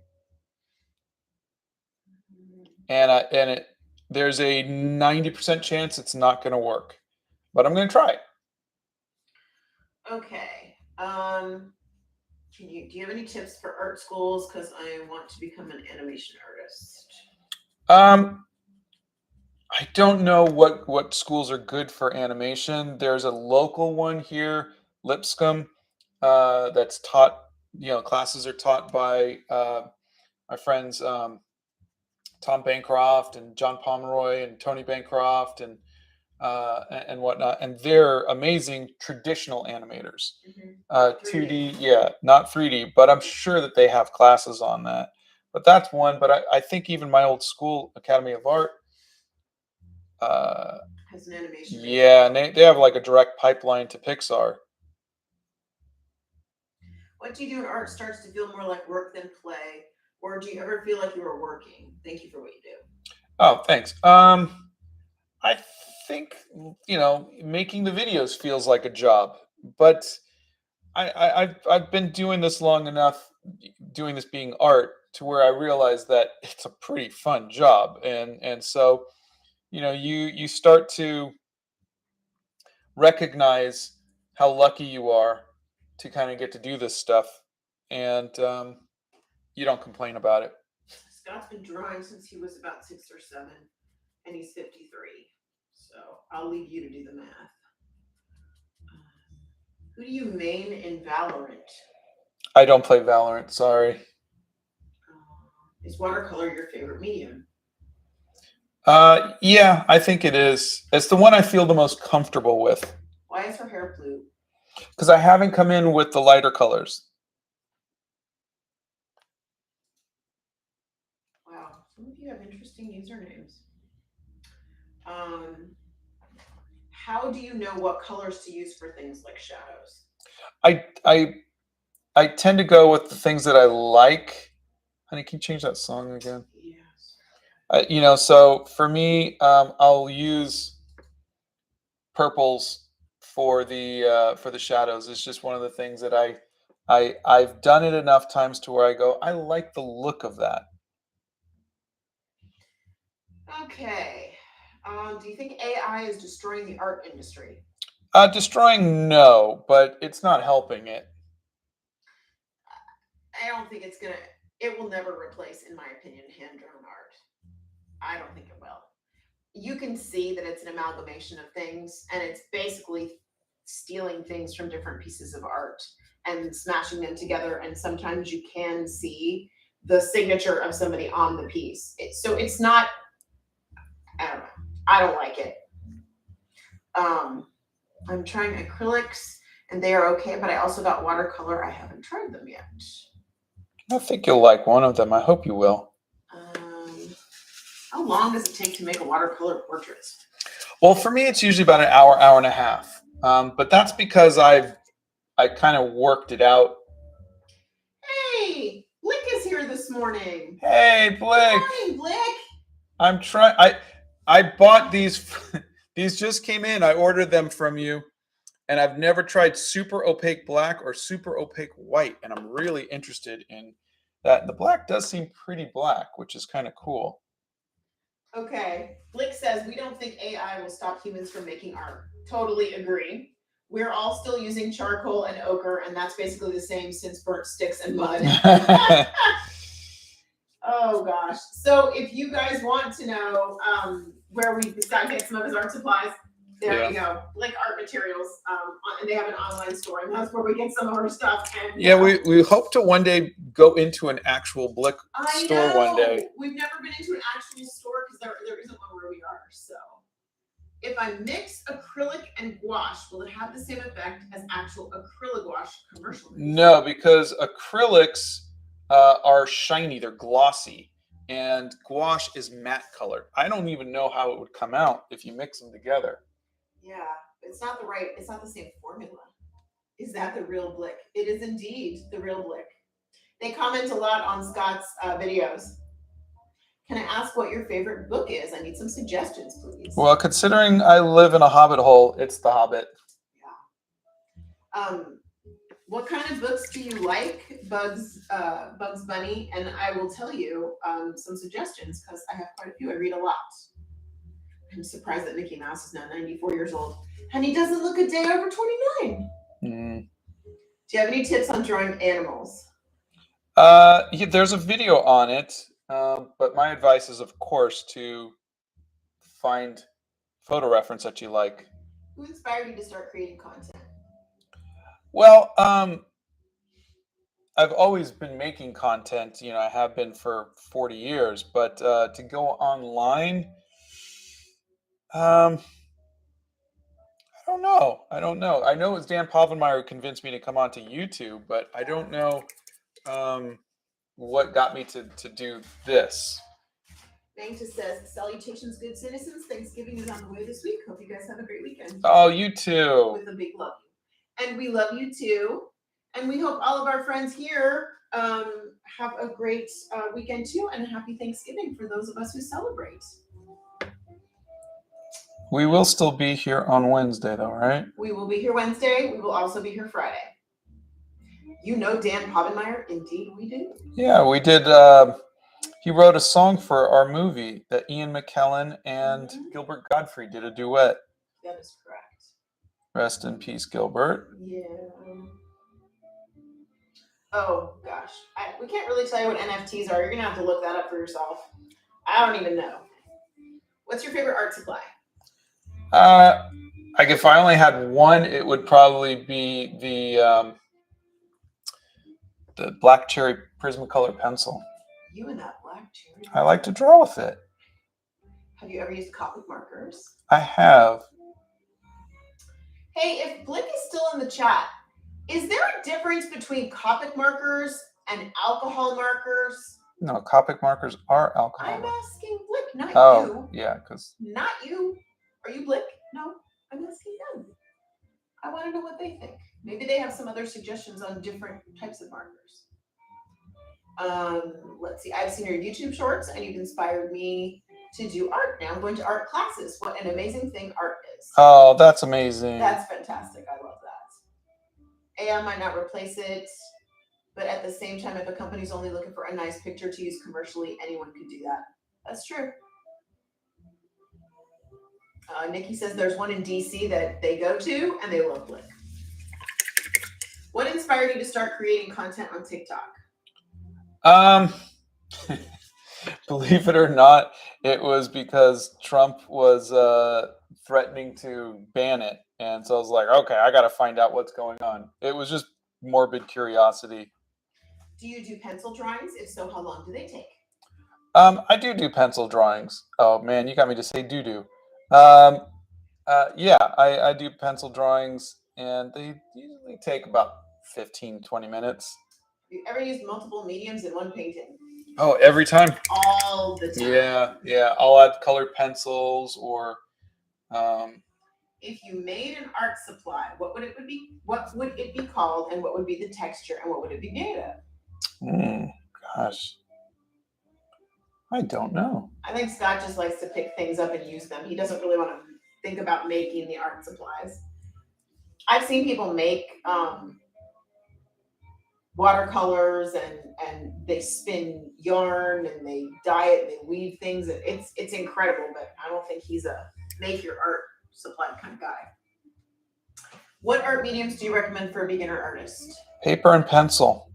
And there's a 90% chance it's not going to work, but I'm going to try it. Okay. Do you have any tips for art schools? Because I want to become an animation artist. I don't know what schools are good for animation. There's a local one here, Lipscomb, that's taught. Classes are taught by my friends Tom Bancroft and John Pomeroy and Tony Bancroft and whatnot, and they're amazing traditional animators. 2D, yeah, not 3D, but I'm sure that they have classes on that. But that's one. But I think even my old school, Academy of Art, has an animation. Yeah, and they have like a direct pipeline to Pixar. What do you do when art starts to feel more like work than play? Or do you ever feel like you are working? Thank you for what you do. Oh, thanks. I think making the videos feels like a job, but I've been doing this long enough, doing this being art, to where I realize that it's a pretty fun job, and so you start to recognize how lucky you are to kind of get to do this stuff, and you don't complain about it. Scott's been drawing since he was about 6 or 7, and he's 53. So I'll leave you to do the math. Who do you main in Valorant? I don't play Valorant, sorry. Is watercolor your favorite medium? Yeah, I think it is. It's the one I feel the most comfortable with. Why is her hair blue? Because I haven't come in with the lighter colors. Wow, some of you have interesting usernames. How do you know what colors to use for things like shadows? I tend to go with the things that I like. Honey, can you change that song again? Yes. So for me, I'll use purples for the shadows. It's just one of the things that I've done it enough times to where I go, I like the look of that. Okay. Do you think AI is destroying the art industry? Destroying, no, but it's not helping it. I don't think it will never replace, in my opinion, hand-drawn art. I don't think it will. You can see that it's an amalgamation of things, and it's basically stealing things from different pieces of art and smashing them together, and sometimes you can see the signature of somebody on the piece. So it's not, I don't know. I don't like it. I'm trying acrylics, and they are okay, but I also got watercolor. I haven't tried them yet. I think you'll like one of them. I hope you will. How long does it take to make a watercolor portrait? Well, for me, it's usually about an hour, hour and a half. But that's because I kind of worked it out. Hey, Blick is here this morning. Hey, Blick. Good morning, Blick. I'm trying. I bought these. These just came in. I ordered them from you, and I've never tried super opaque black or super opaque white, and I'm really interested in that. The black does seem pretty black, which is kind of cool. Okay, Blick says we don't think AI will stop humans from making art. Totally agree. We're all still using charcoal and ochre, and that's basically the same since burnt sticks and mud. Oh gosh. So if you guys want to know where we decided to get some of his art supplies, there you go. Blick Art Materials. And they have an online store, and that's where we get some of our stuff. And we hope to one day go into an actual Blick store one day. We've never been into an actual store because there isn't one where we are. So if I mix acrylic and gouache, will it have the same effect as actual acrylagouache commercial? No, because acrylics are shiny, they're glossy, and gouache is matte colored. I don't even know how it would come out if you mix them together. Yeah, it's not the same formula. Is that the real Blick? It is indeed the real Blick. They comment a lot on Scott's videos. Can I ask what your favorite book is? I need some suggestions, please. Well, considering I live in a Hobbit hole, it's The Hobbit. Yeah. What kind of books do you like, Bugs Bunny? And I will tell you some suggestions because I have quite a few. I read a lot. I'm surprised that Mickey Mouse is now 94 years old and he doesn't look a day over 29. Mm. Do you have any tips on drawing animals? Yeah, there's a video on it, but my advice is, of course, to find photo reference that you like. Who inspired you to start creating content? Well, I've always been making content. I have been for 40 years, but to go online, I don't know. I don't know. I know it's Dan Povenmire who convinced me to come onto YouTube, but I don't know what got me to do this. Bangta says, salutations, good citizens. Thanksgiving is on the way this week. Hope you guys have a great weekend. Oh, you too. With a big love you. And we love you too. And we hope all of our friends here have a great weekend too, and a happy Thanksgiving for those of us who celebrate. We will still be here on Wednesday, though, right? We will be here Wednesday. We will also be here Friday. You know Dan Povenmire? Indeed, we do. Yeah, we did. He wrote a song for our movie that Ian McKellen and Gilbert Godfrey did a duet. That is correct. Rest in peace, Gilbert. Yeah. Oh, gosh. We can't really tell you what NFTs are. You're going to have to look that up for yourself. I don't even know. What's your favorite art supply? Like if I only had one, it would probably be the black cherry Prismacolor pencil. You and that black cherry. I like to draw with it. Have you ever used Copic markers? I have. Hey, if Blick is still in the chat, is there a difference between Copic markers and alcohol markers? No, Copic markers are alcohol. I'm asking Blick, not you. Oh, yeah, because... Not you. Are you Blick? No, I'm asking them. I want to know what they think. Maybe they have some other suggestions on different types of markers. Let's see. I've seen your YouTube shorts and you've inspired me to do art. Now I'm going to art classes. What an amazing thing art is. Oh, that's amazing. That's fantastic. I love that. AI might not replace it, but at the same time, if a company's only looking for a nice picture to use commercially, anyone could do that. That's true. Nikki says there's one in DC that they go to and they love Blick. What inspired you to start creating content on TikTok? Believe it or not, it was because Trump was threatening to ban it. And so I was like, okay, I got to find out what's going on. It was just morbid curiosity. Do you do pencil drawings? If so, how long do they take? I do pencil drawings. Oh, man, you got me to say do. Yeah, I do pencil drawings, and they usually take about 15, 20 minutes. Have you ever used multiple mediums in one painting? Oh, every time. All the time. Yeah. I'll add colored pencils or... If you made an art supply, what would it be called, and what would be the texture, and what would it be made of? Gosh. I don't know. I think Scott just likes to pick things up and use them. He doesn't really want to think about making the art supplies. I've seen people make watercolors and they spin yarn and they dye it and they weave things. It's incredible, but I don't think he's a make your art supply kind of guy. What art mediums do you recommend for a beginner artist? Paper and pencil.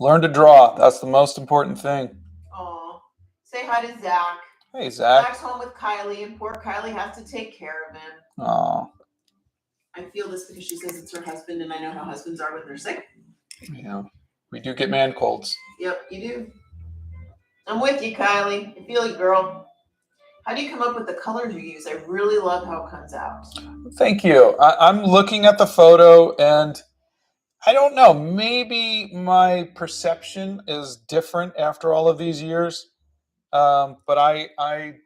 Learn to draw. That's the most important thing. Aw. Say hi to Zach. Hey, Zach. Zach's home with Kylie, and poor Kylie has to take care of him. Aw. I feel this because she says it's her husband, and I know how husbands are when they're sick. Yeah. We do get man colds. Yep, you do. I'm with you, Kylie. I feel you, girl. How do you come up with the colors you use? I really love how it comes out. Thank you. I'm looking at the photo, and I don't know. Maybe my perception is different after all of these years. But I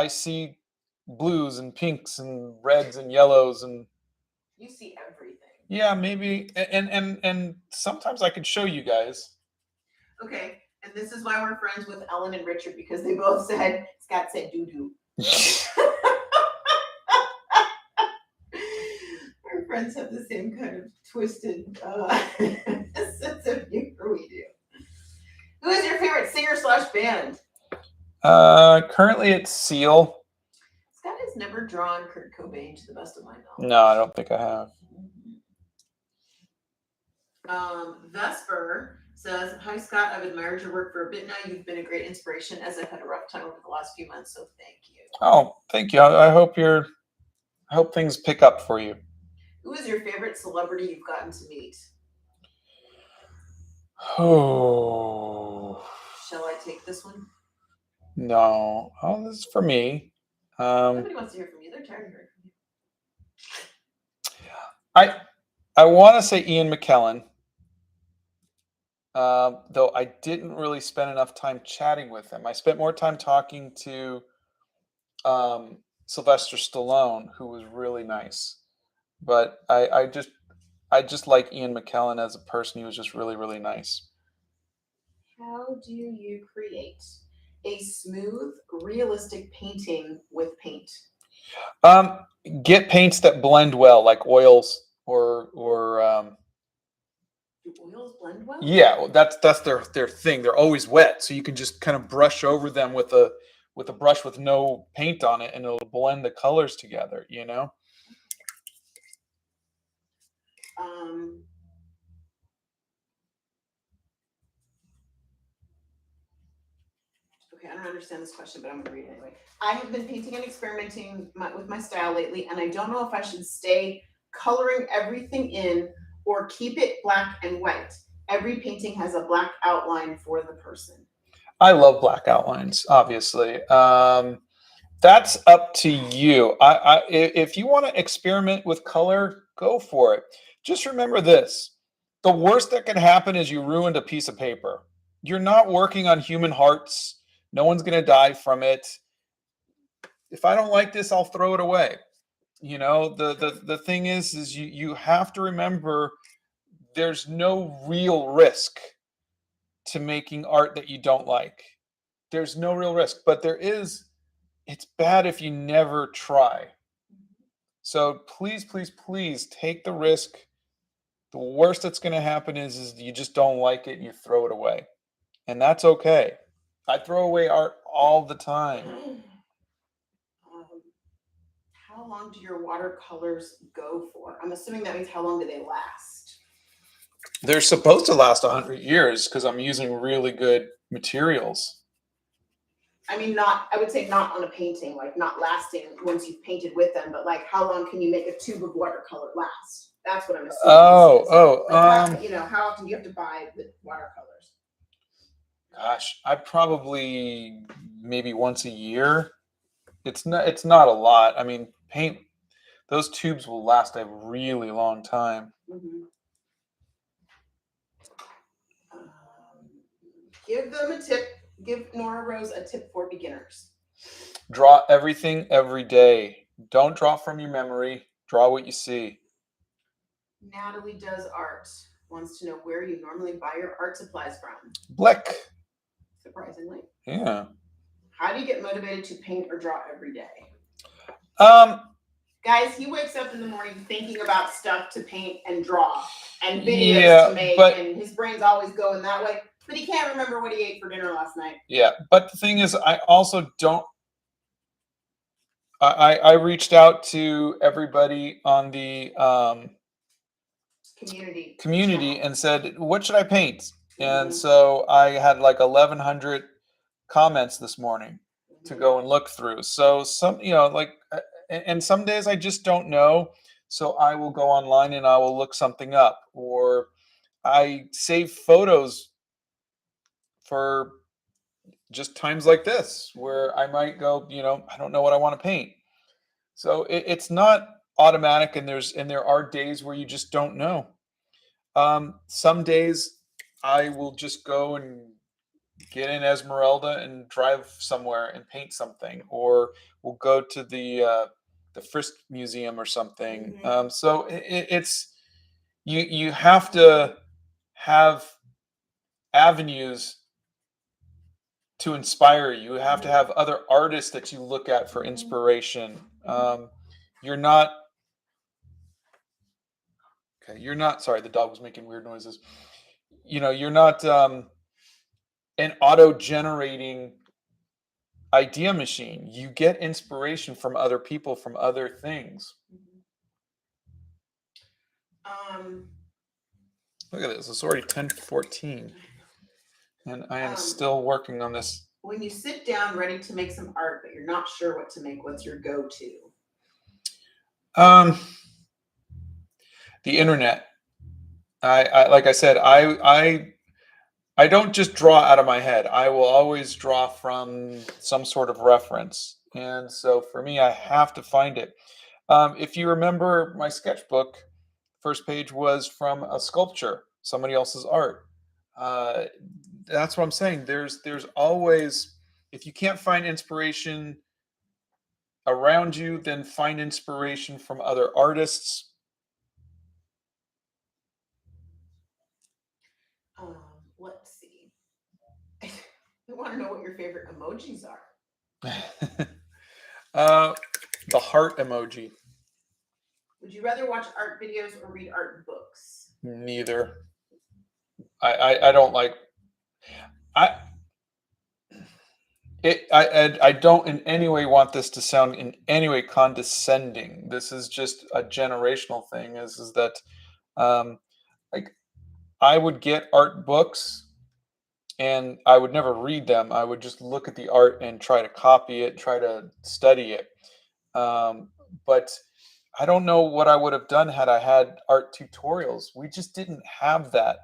see blues and pinks and reds and yellows, and you see everything. Yeah, maybe. And sometimes I could show you guys. Okay. And this is why we're friends with Ellen and Richard, because they both said, Scott said doo-doo. We're friends have the same kind of twisted sense of humor we do. Who is your favorite singer slash band? Currently it's Seal. Scott has never drawn Kurt Cobain, to the best of my knowledge. No, I don't think I have. Vesper says, "Hi Scott, I've admired your work for a bit now. You've been a great inspiration as I've had a rough time over the last few months. So thank you." Oh, thank you. I hope things pick up for you. Who is your favorite celebrity you've gotten to meet? Oh. Shall I take this one? No. Oh, this is for me. Nobody wants to hear from you. They're tired of hearing from you. I want to say Ian McKellen, though I didn't really spend enough time chatting with him. I spent more time talking to Sylvester Stallone, who was really nice. But I just like Ian McKellen as a person. He was just really, really nice. How do you create a smooth, realistic painting with paint? Get paints that blend well, like oils or Do oils blend well? yeah, well, that's their thing. They're always wet, so you can just kind of brush over them with a brush with no paint on it, and it'll blend the colors together. You know. Okay, I don't understand this question, but I'm going to read it anyway. I have been painting and experimenting with my style lately, and I don't know if I should stay coloring everything in or keep it black and white. Every painting has a black outline for the person. I love black outlines, obviously. That's up to you. If you want to experiment with color, go for it. Just remember this. The worst that can happen is you ruined a piece of paper. You're not working on human hearts. No one's going to die from it. If I don't like this, I'll throw it away. You know, the thing is you have to remember there's no real risk to making art that you don't like. There's no real risk, but there is. It's bad if you never try. So please, please, please take the risk. The worst that's going to happen is you just don't like it and you throw it away. And that's okay. I throw away art all the time. How long do your watercolors go for? I'm assuming that means how long do they last? They're supposed to last 100 years because I'm using really good materials. I mean, I would say not on a painting, like not lasting once you've painted with them, but like how long can you make a tube of watercolor last? That's what I'm assuming. How often do you have to buy the watercolors? Gosh, I probably maybe once a year. It's not a lot. I mean, those tubes will last a really long time. Mm-hmm. Give them a tip. Give Nora Rose a tip for beginners. Draw everything every day. Don't draw from your memory. Draw what you see. Natalie does art. Wants to know where you normally buy your art supplies from. Blick. Surprisingly. Yeah. How do you get motivated to paint or draw every day? Guys, he wakes up in the morning thinking about stuff to paint and draw and videos to make, and his brain's always going that way. But he can't remember what he ate for dinner last night. Yeah, but the thing is, I also don't. I reached out to everybody on the community and said, "What should I paint?" And so I had like 1,100 comments this morning to go and look through. So and some days I just don't know. So I will go online and I will look something up, or I save photos for just times like this where I might go, I don't know what I want to paint. So it's not automatic, and there are days where you just don't know. Some days I will just go and get in Esmeralda and drive somewhere and paint something, or we'll go to the Frisk Museum or something. So it's you have to have avenues to inspire you. You have to have other artists that you look at for inspiration. You're not Okay, you're not. Sorry, the dog was making weird noises. You're not an auto-generating idea machine. You get inspiration from other people, from other things. Um, Look at this. It's already 10:14, and I am um, still working on this. when you sit down ready to make some art, but you're not sure what to make, what's your go-to? Um, the internet. I like I said, I don't just draw out of my head. I will always draw from some sort of reference, and so for me, I have to find it. If you remember my sketchbook, first page was from a sculpture, somebody else's art. Uh, that's what I'm saying. There's always, if you can't find inspiration around you, then find inspiration from other artists. Let's see. I want to know what your favorite emojis are. The heart emoji. Would you rather watch art videos or read art books? Neither. I don't like. I I don't in any way want this to sound in any way condescending. This is just a generational thing. Is that um, like I would get art books and I would never read them. I would just look at the art and try to copy it, try to study it. But I don't know what I would have done had I had art tutorials. We just didn't have that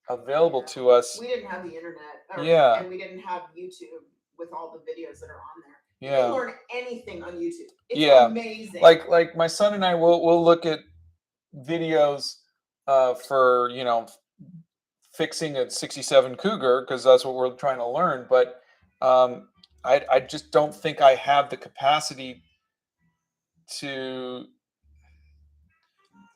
available to us. We didn't have the internet, Yeah. and we didn't have YouTube with all the videos that are on there. You Yeah. can learn anything on YouTube. It's Yeah. amazing. Like my son and I will look at videos for fixing a 67 Cougar because that's what we're trying to learn. But I just don't think I have the capacity to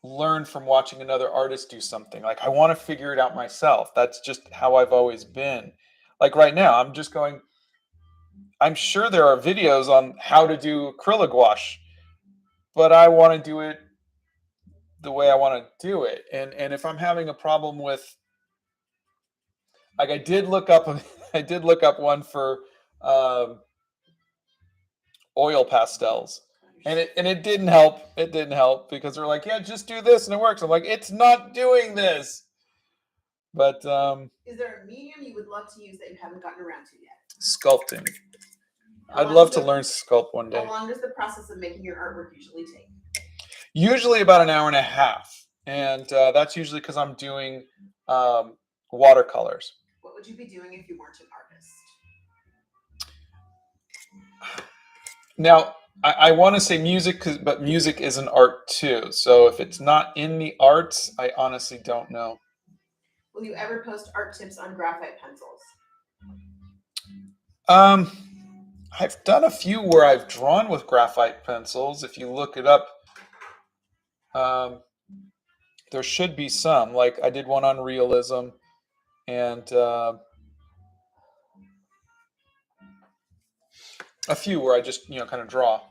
learn from watching another artist do something. Like I want to figure it out myself. That's just how I've always been. Like right now, I'm sure there are videos on how to do acrylic gouache, but I want to do it the way I want to do it. And if I'm having a problem with, like I did look up I did look up one for oil pastels. And it didn't help. It didn't help because they're like, yeah, just do this and it works. I'm like, it's not doing this. But is there a medium you would love to use that you haven't gotten around to yet? Sculpting. I'd love to learn to sculpt one day. How long does the process of making your artwork usually take? Usually about an hour and a half. And that's usually because I'm doing watercolors. What would you be doing if you weren't an artist? Now, I want to say music, but music is an art too. So if it's not in the arts, I honestly don't know. Will you ever post art tips on graphite pencils? I've done a few where I've drawn with graphite pencils. If you look it up, there should be some. Like I did one on realism, and a few where I just kind of draw.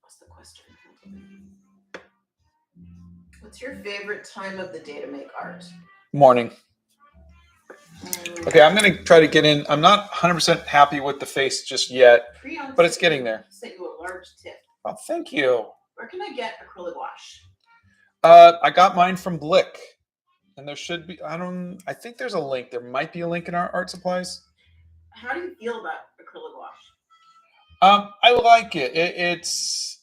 What's the question? What's your favorite time of the day to make art? Morning. Okay, I'm going to try to get in. I'm not 100% happy with the face just yet, but it's getting there. Sent you a large tip. Oh, thank you. Where can I get acrylic gouache? I got mine from Blick, and there should be. I think there's a link. There might be a link in our art supplies. How do you feel about acrylic gouache? I like it. It's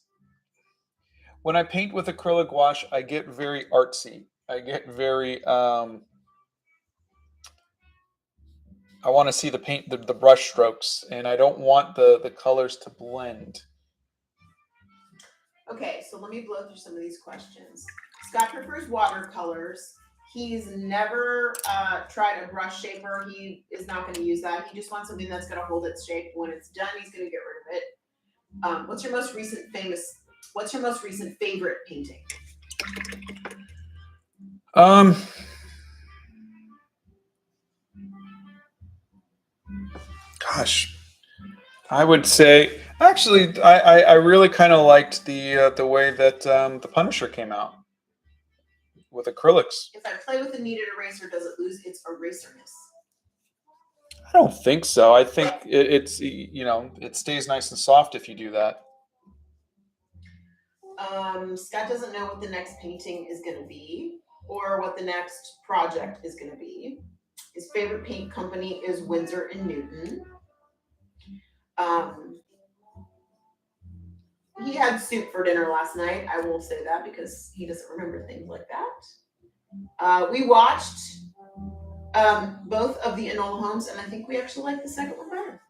when I paint with acrylic gouache, I get very artsy. I get very. I want to see the paint, the brush strokes, and I don't want the colors to blend. Okay, so let me blow through some of these questions. Scott prefers watercolors. He's never tried a brush shaper. He is not going to use that. He just wants something that's going to hold its shape. When it's done, he's going to get rid of it. What's your most recent favorite painting? Gosh, I would say Actually, I really kind of liked the way that the Punisher came out with acrylics. If I play with a kneaded eraser, does it lose its eraserness? I don't think so. I think it's it stays nice and soft if you do that. Scott doesn't know what the next painting is going to be or what the next project is going to be. His favorite paint company is Winsor and Newton. He had soup for dinner last night. I will say that because he doesn't remember things like that. We watched both of the Enola Holmes, and I think we actually like the second one better.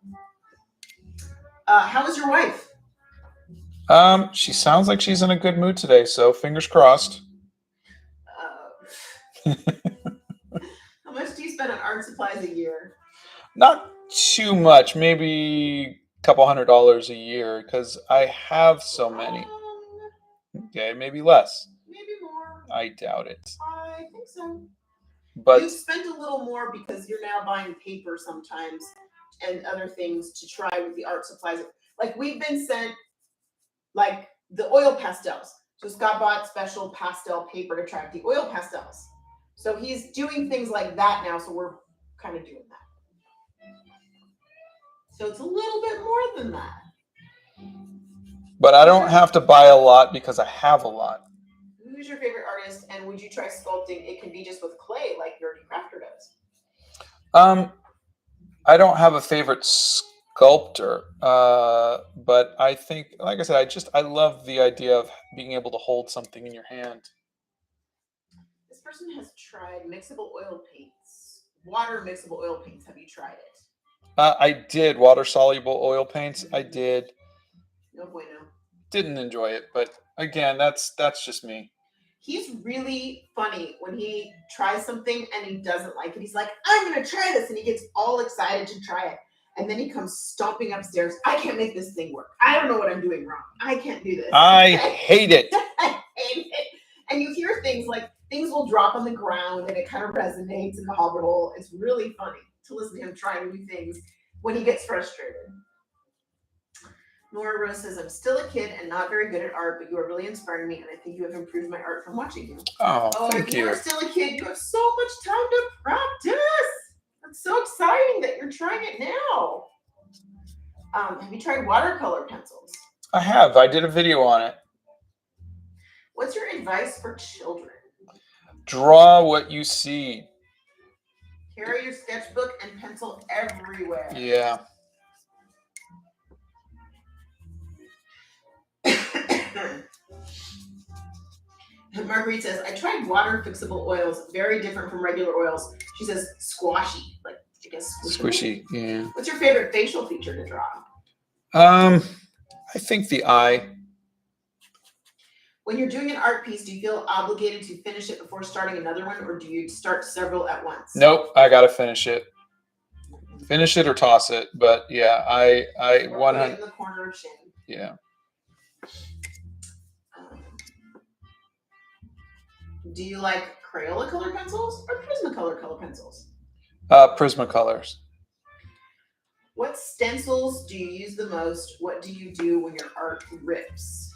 How is your wife? She sounds like she's in a good mood today, so fingers crossed. How much do you spend on art supplies a year? Not too much, maybe a couple $100 a year, because I have so many. Okay, maybe less. Maybe more. I doubt it. I think so. But you spent a little more because you're now buying paper sometimes and other things to try with the art supplies. Like we've been sent like the oil pastels. So Scott bought special pastel paper to try with the oil pastels. So he's doing things like that now. So we're kind of doing that. So it's a little bit more than that. But I don't have to buy a lot because I have a lot. Who's your favorite artist, and would you try sculpting? It can be just with clay, like Nerdy Crafter does. I don't have a favorite sculptor, but I think, like I said, I love the idea of being able to hold something in your hand. This person has tried mixable oil paints, water mixable oil paints. Have you tried it? I did water soluble oil paints. I did. No bueno. Didn't enjoy it, but again, that's just me. He's really funny when he tries something and he doesn't like it. He's like, I'm going to try this. And he gets all excited to try it. And then he comes stomping upstairs. I can't make this thing work. I don't know what I'm doing wrong. I can't do this. I hate it. I hate it. And you hear things like things will drop on the ground and it kind of resonates in the hobbit hole. It's really funny to listen to him trying new things when he gets frustrated. Nora Rose says, I'm still a kid and not very good at art, but you are really inspiring me, and I think you have improved my art from watching you. Oh, thank you. If you're still a kid, you have so much time to practice. That's so exciting that you're trying it now. Have you tried watercolor pencils? I have. I did a video on it. What's your advice for children? Draw what you see. Carry your sketchbook and pencil everywhere. Yeah. Marguerite says, I tried water fixable oils, very different from regular oils. She says squashy, like I guess squishy. Yeah. What's your favorite facial feature to draw? I think the eye. When you're doing an art piece, do you feel obligated to finish it before starting another one, or do you start several at once? Nope, I gotta finish it. Finish it or toss it. But yeah, I put it in the corner of shame. Yeah. Do you like Crayola color pencils or Prismacolor color pencils? Prismacolors. What stencils do you use the most? What do you do when your art rips?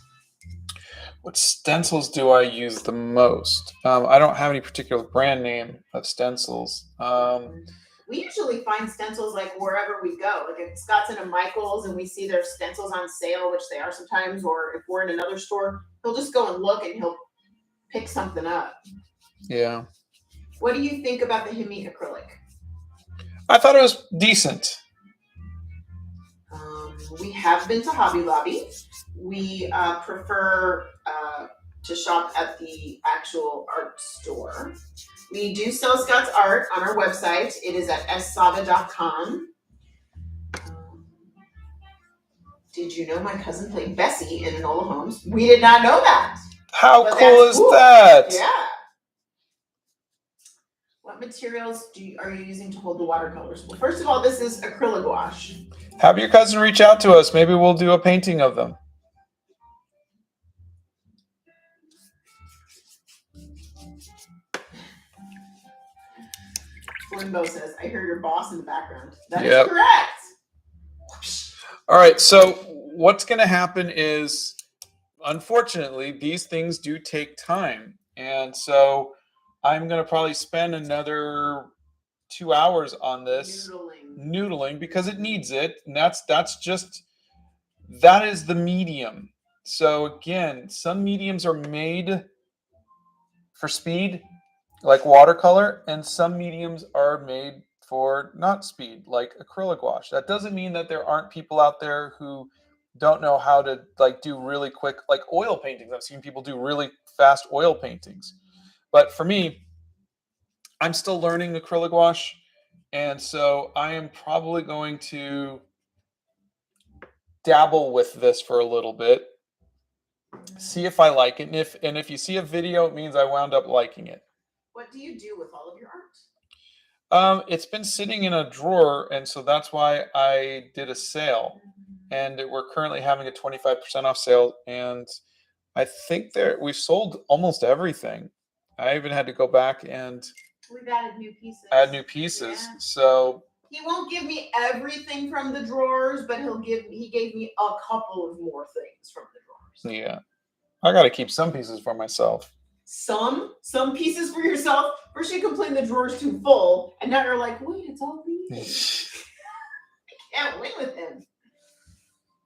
What stencils do I use the most? I don't have any particular brand name of stencils. We usually find stencils like wherever we go. Like if Scott's in a Michael's and we see their stencils on sale, which they are sometimes, or if we're in another store, he'll just go and look and he'll pick something up. Yeah. What do you think about the Hemi acrylic? I thought it was decent. We have been to Hobby Lobby. We prefer to shop at the actual art store. We do sell Scott's art on our website. It is at ssava.com. Did you know my cousin played Bessie in Enola Holmes? We did not know that. How cool is that? Yeah. What materials are you using to hold the watercolors? Well, first of all, this is acrylagouache. Have your cousin reach out to us. Maybe we'll do a painting of them. Limbo says, I hear your boss in the background. That is correct. All right, so what's going to happen is, unfortunately, these things do take time. And so I'm going to probably spend another 2 hours on this noodling because it needs it. And that is the medium. So again, some mediums are made for speed, like watercolor, and some mediums are made for not speed, like acrylic gouache. That doesn't mean that there aren't people out there who don't know how to like do really quick, like oil paintings. I've seen people do really fast oil paintings. But for me, I'm still learning acrylic gouache, and so I am probably going to dabble with this for a little bit, see if I like it, and if you see a video, it means I wound up liking it. What do you do with all of your art? It's been sitting in a drawer, and so that's why I did a sale, and we're currently having a 25% off sale, and I think we've sold almost everything. I even had to go back and we've added new pieces. Yeah. So he won't give me everything from the drawers, but he gave me a couple of more things from the drawers. Yeah. I got to keep some pieces for myself. Some pieces for yourself? First you complain the drawer's too full, and now you're like, wait, it's all me. I can't win with him.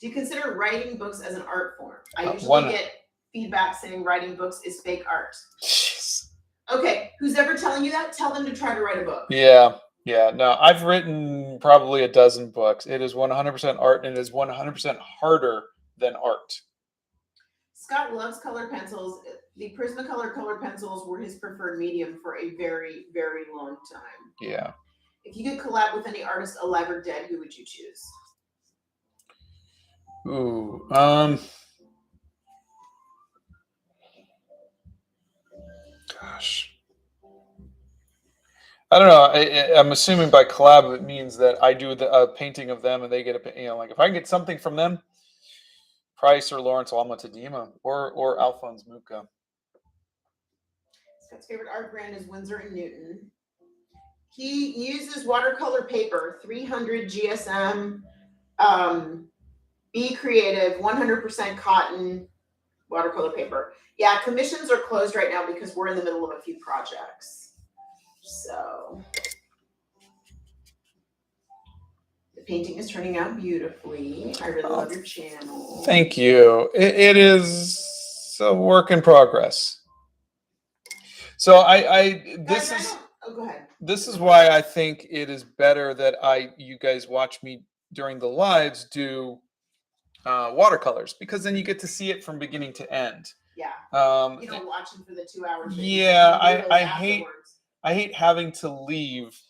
Do you consider writing books as an art form? I usually get feedback saying writing books is fake art. Jeez. Okay, who's ever telling you that? Tell them to try to write a book. Yeah. No, I've written probably a dozen books. It is 100% art, and it is 100% harder than art. Scott loves colored pencils. The Prismacolor colored pencils were his preferred medium for a very, very long time. Yeah. If you could collab with any artist, alive or dead, who would you choose? Ooh. Gosh. I don't know. I'm assuming by collab it means that I do the painting of them and they get a, like if I can get something from them, Price or Lawrence Alma Tadema or Alphonse Mucha. Scott's favorite art brand is Winsor & Newton. He uses watercolor paper, 300 GSM, Be Creative, 100% cotton watercolor paper. Yeah, commissions are closed right now because we're in the middle of a few projects. So the painting is turning out beautifully. I really love your channel. Thank you. It is a work in progress. So go ahead. This is why I think it is better that you guys watch me during the lives do watercolors, because then you get to see it from beginning to end. Yeah. You don't watch them for the 2 hours. Yeah, I hate having to leave,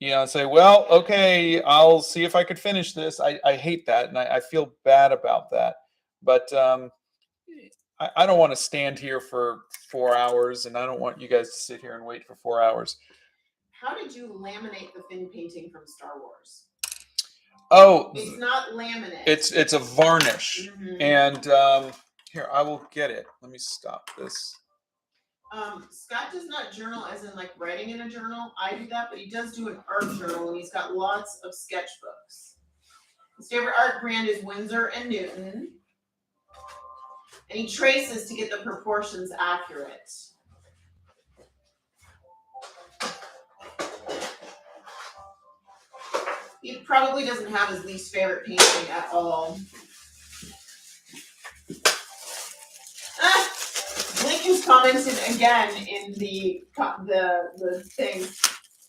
and say, well, okay, I'll see if I could finish this. I hate that, and I feel bad about that. But I don't want to stand here for 4 hours, and I don't want you guys to sit here and wait for 4 hours. How did you laminate the Finn painting from Star Wars? Oh, it's not laminate. It's a varnish, and here, I will get it. Let me stop this. Scott does not journal as in like writing in a journal. I do that, but he does do an art journal, and he's got lots of sketchbooks. His favorite art brand is Winsor & Newton. And he traces to get the proportions accurate. He probably doesn't have his least favorite painting at all. Lincoln's commented again in the thing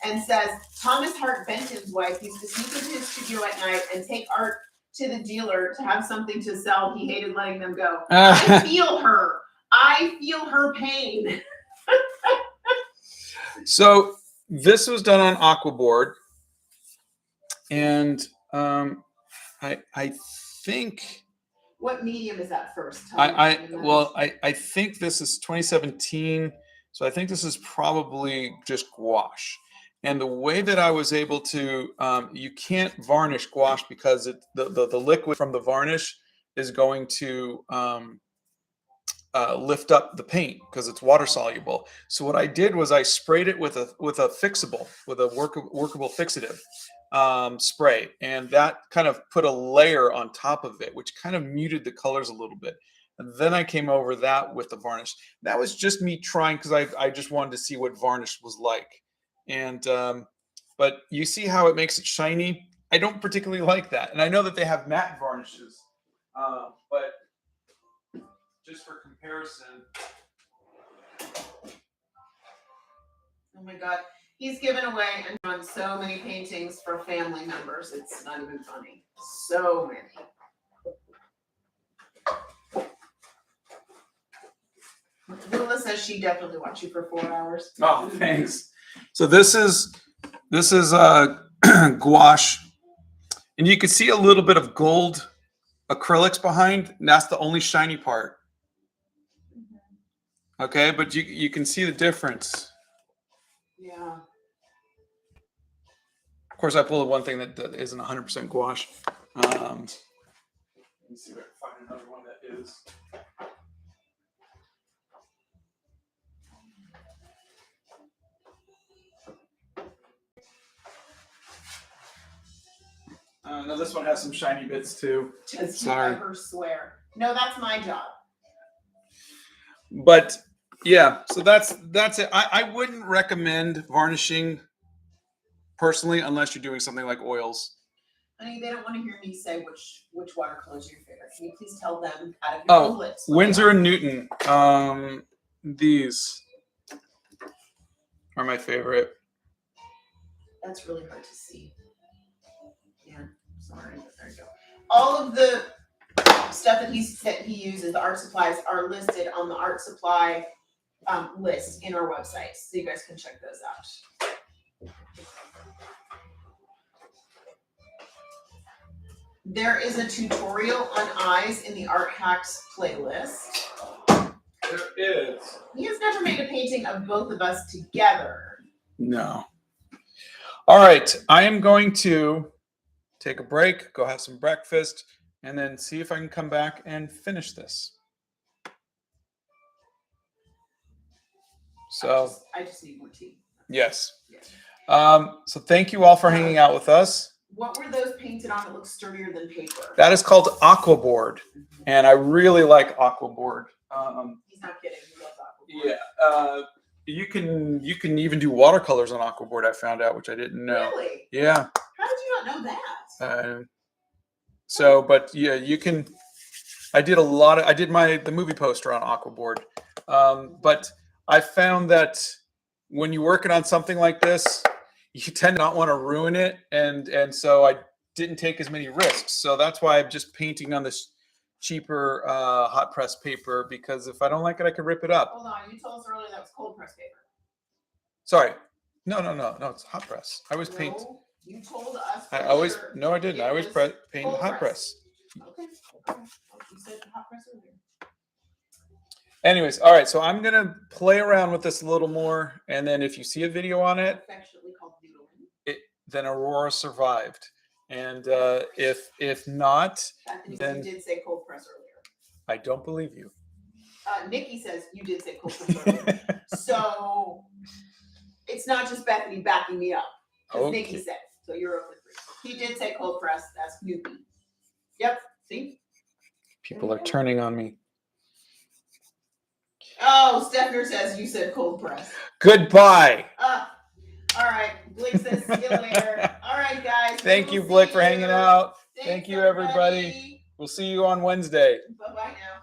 and says, Thomas Hart Benton's wife used to sneak into his studio at night and take art to the dealer to have something to sell. He hated letting them go. I feel her. I feel her pain. So this was done on aquaboard, and I think. What medium is that first? I think this is 2017, so I think this is probably just gouache. And the way that I was able to, you can't varnish gouache because the liquid from the varnish is going to lift up the paint because it's water soluble. So what I did was I sprayed it with a fixable, with a workable fixative. spray, and that kind of put a layer on top of it, which kind of muted the colors a little bit. And then I came over that with the varnish. That was just me trying, because I just wanted to see what varnish was like. And but you see how it makes it shiny? I don't particularly like that. And I know that they have matte varnishes, but just for comparison. Oh my God. He's given away and done so many paintings for family members. It's not even funny. So many. Lula says she definitely watched you for 4 hours. Oh, thanks. So this is gouache, and you can see a little bit of gold acrylics behind, and that's the only shiny part. Okay, but you can see the difference. Yeah. Of course, I pulled one thing that isn't 100% gouache. Let me see if I can find another one that is. No, this one has some shiny bits too. Does he ever swear? No, that's my job. But yeah, so that's it. I wouldn't recommend varnishing personally unless you're doing something like oils. Honey, they don't want to hear me say which watercolors are your favorite. Can you please tell them out of your own lips? Winsor and Newton. These are my favorite. That's really hard to see. Yeah, sorry, but there you go. All of the stuff that he uses, the art supplies, are listed on the art supply list in our website, so you guys can check those out. There is a tutorial on eyes in the Art Hacks playlist. There is. He has never made a painting of both of us together. No. All right, I am going to take a break, go have some breakfast, and then see if I can come back and finish this. So I just need more tea. Yes. So thank you all for hanging out with us. What were those painted on that look sturdier than paper? That is called aquaboard, and I really like aquaboard. He's not kidding. He loves aquaboard. Yeah. You can even do watercolors on aquaboard. I found out, which I didn't know. Really? Yeah. How did you not know that? But yeah, you can. I did the movie poster on aquaboard, but I found that when you're working on something like this, you tend to not want to ruin it, and so I didn't take as many risks. So that's why I'm just painting on this cheaper hot press paper, because if I don't like it, I could rip it up. Hold on, you told us earlier that was cold press paper. Sorry, no, it's hot press. I always paint. You told us. I didn't. I always paint hot press. Okay. You said hot press earlier. Anyways, all right. So I'm gonna play around with this a little more, and then if you see a video on it, Affectionately called noodling. Then Aurora survived, and if not, then you did say cold press earlier. I don't believe you. Nikki says you did say cold press earlier, so it's not just Bethany backing me up. Okay. Nikki said, so you're over 3. He did say cold press. That's Nuki. Yep. See. People are turning on me. Oh, Steffner says you said cold press. Goodbye. All right. Blick says see you later. All right, guys. Thank you, Blick, for hanging out. Thank you, everybody. We'll see you on Wednesday. Bye-bye now.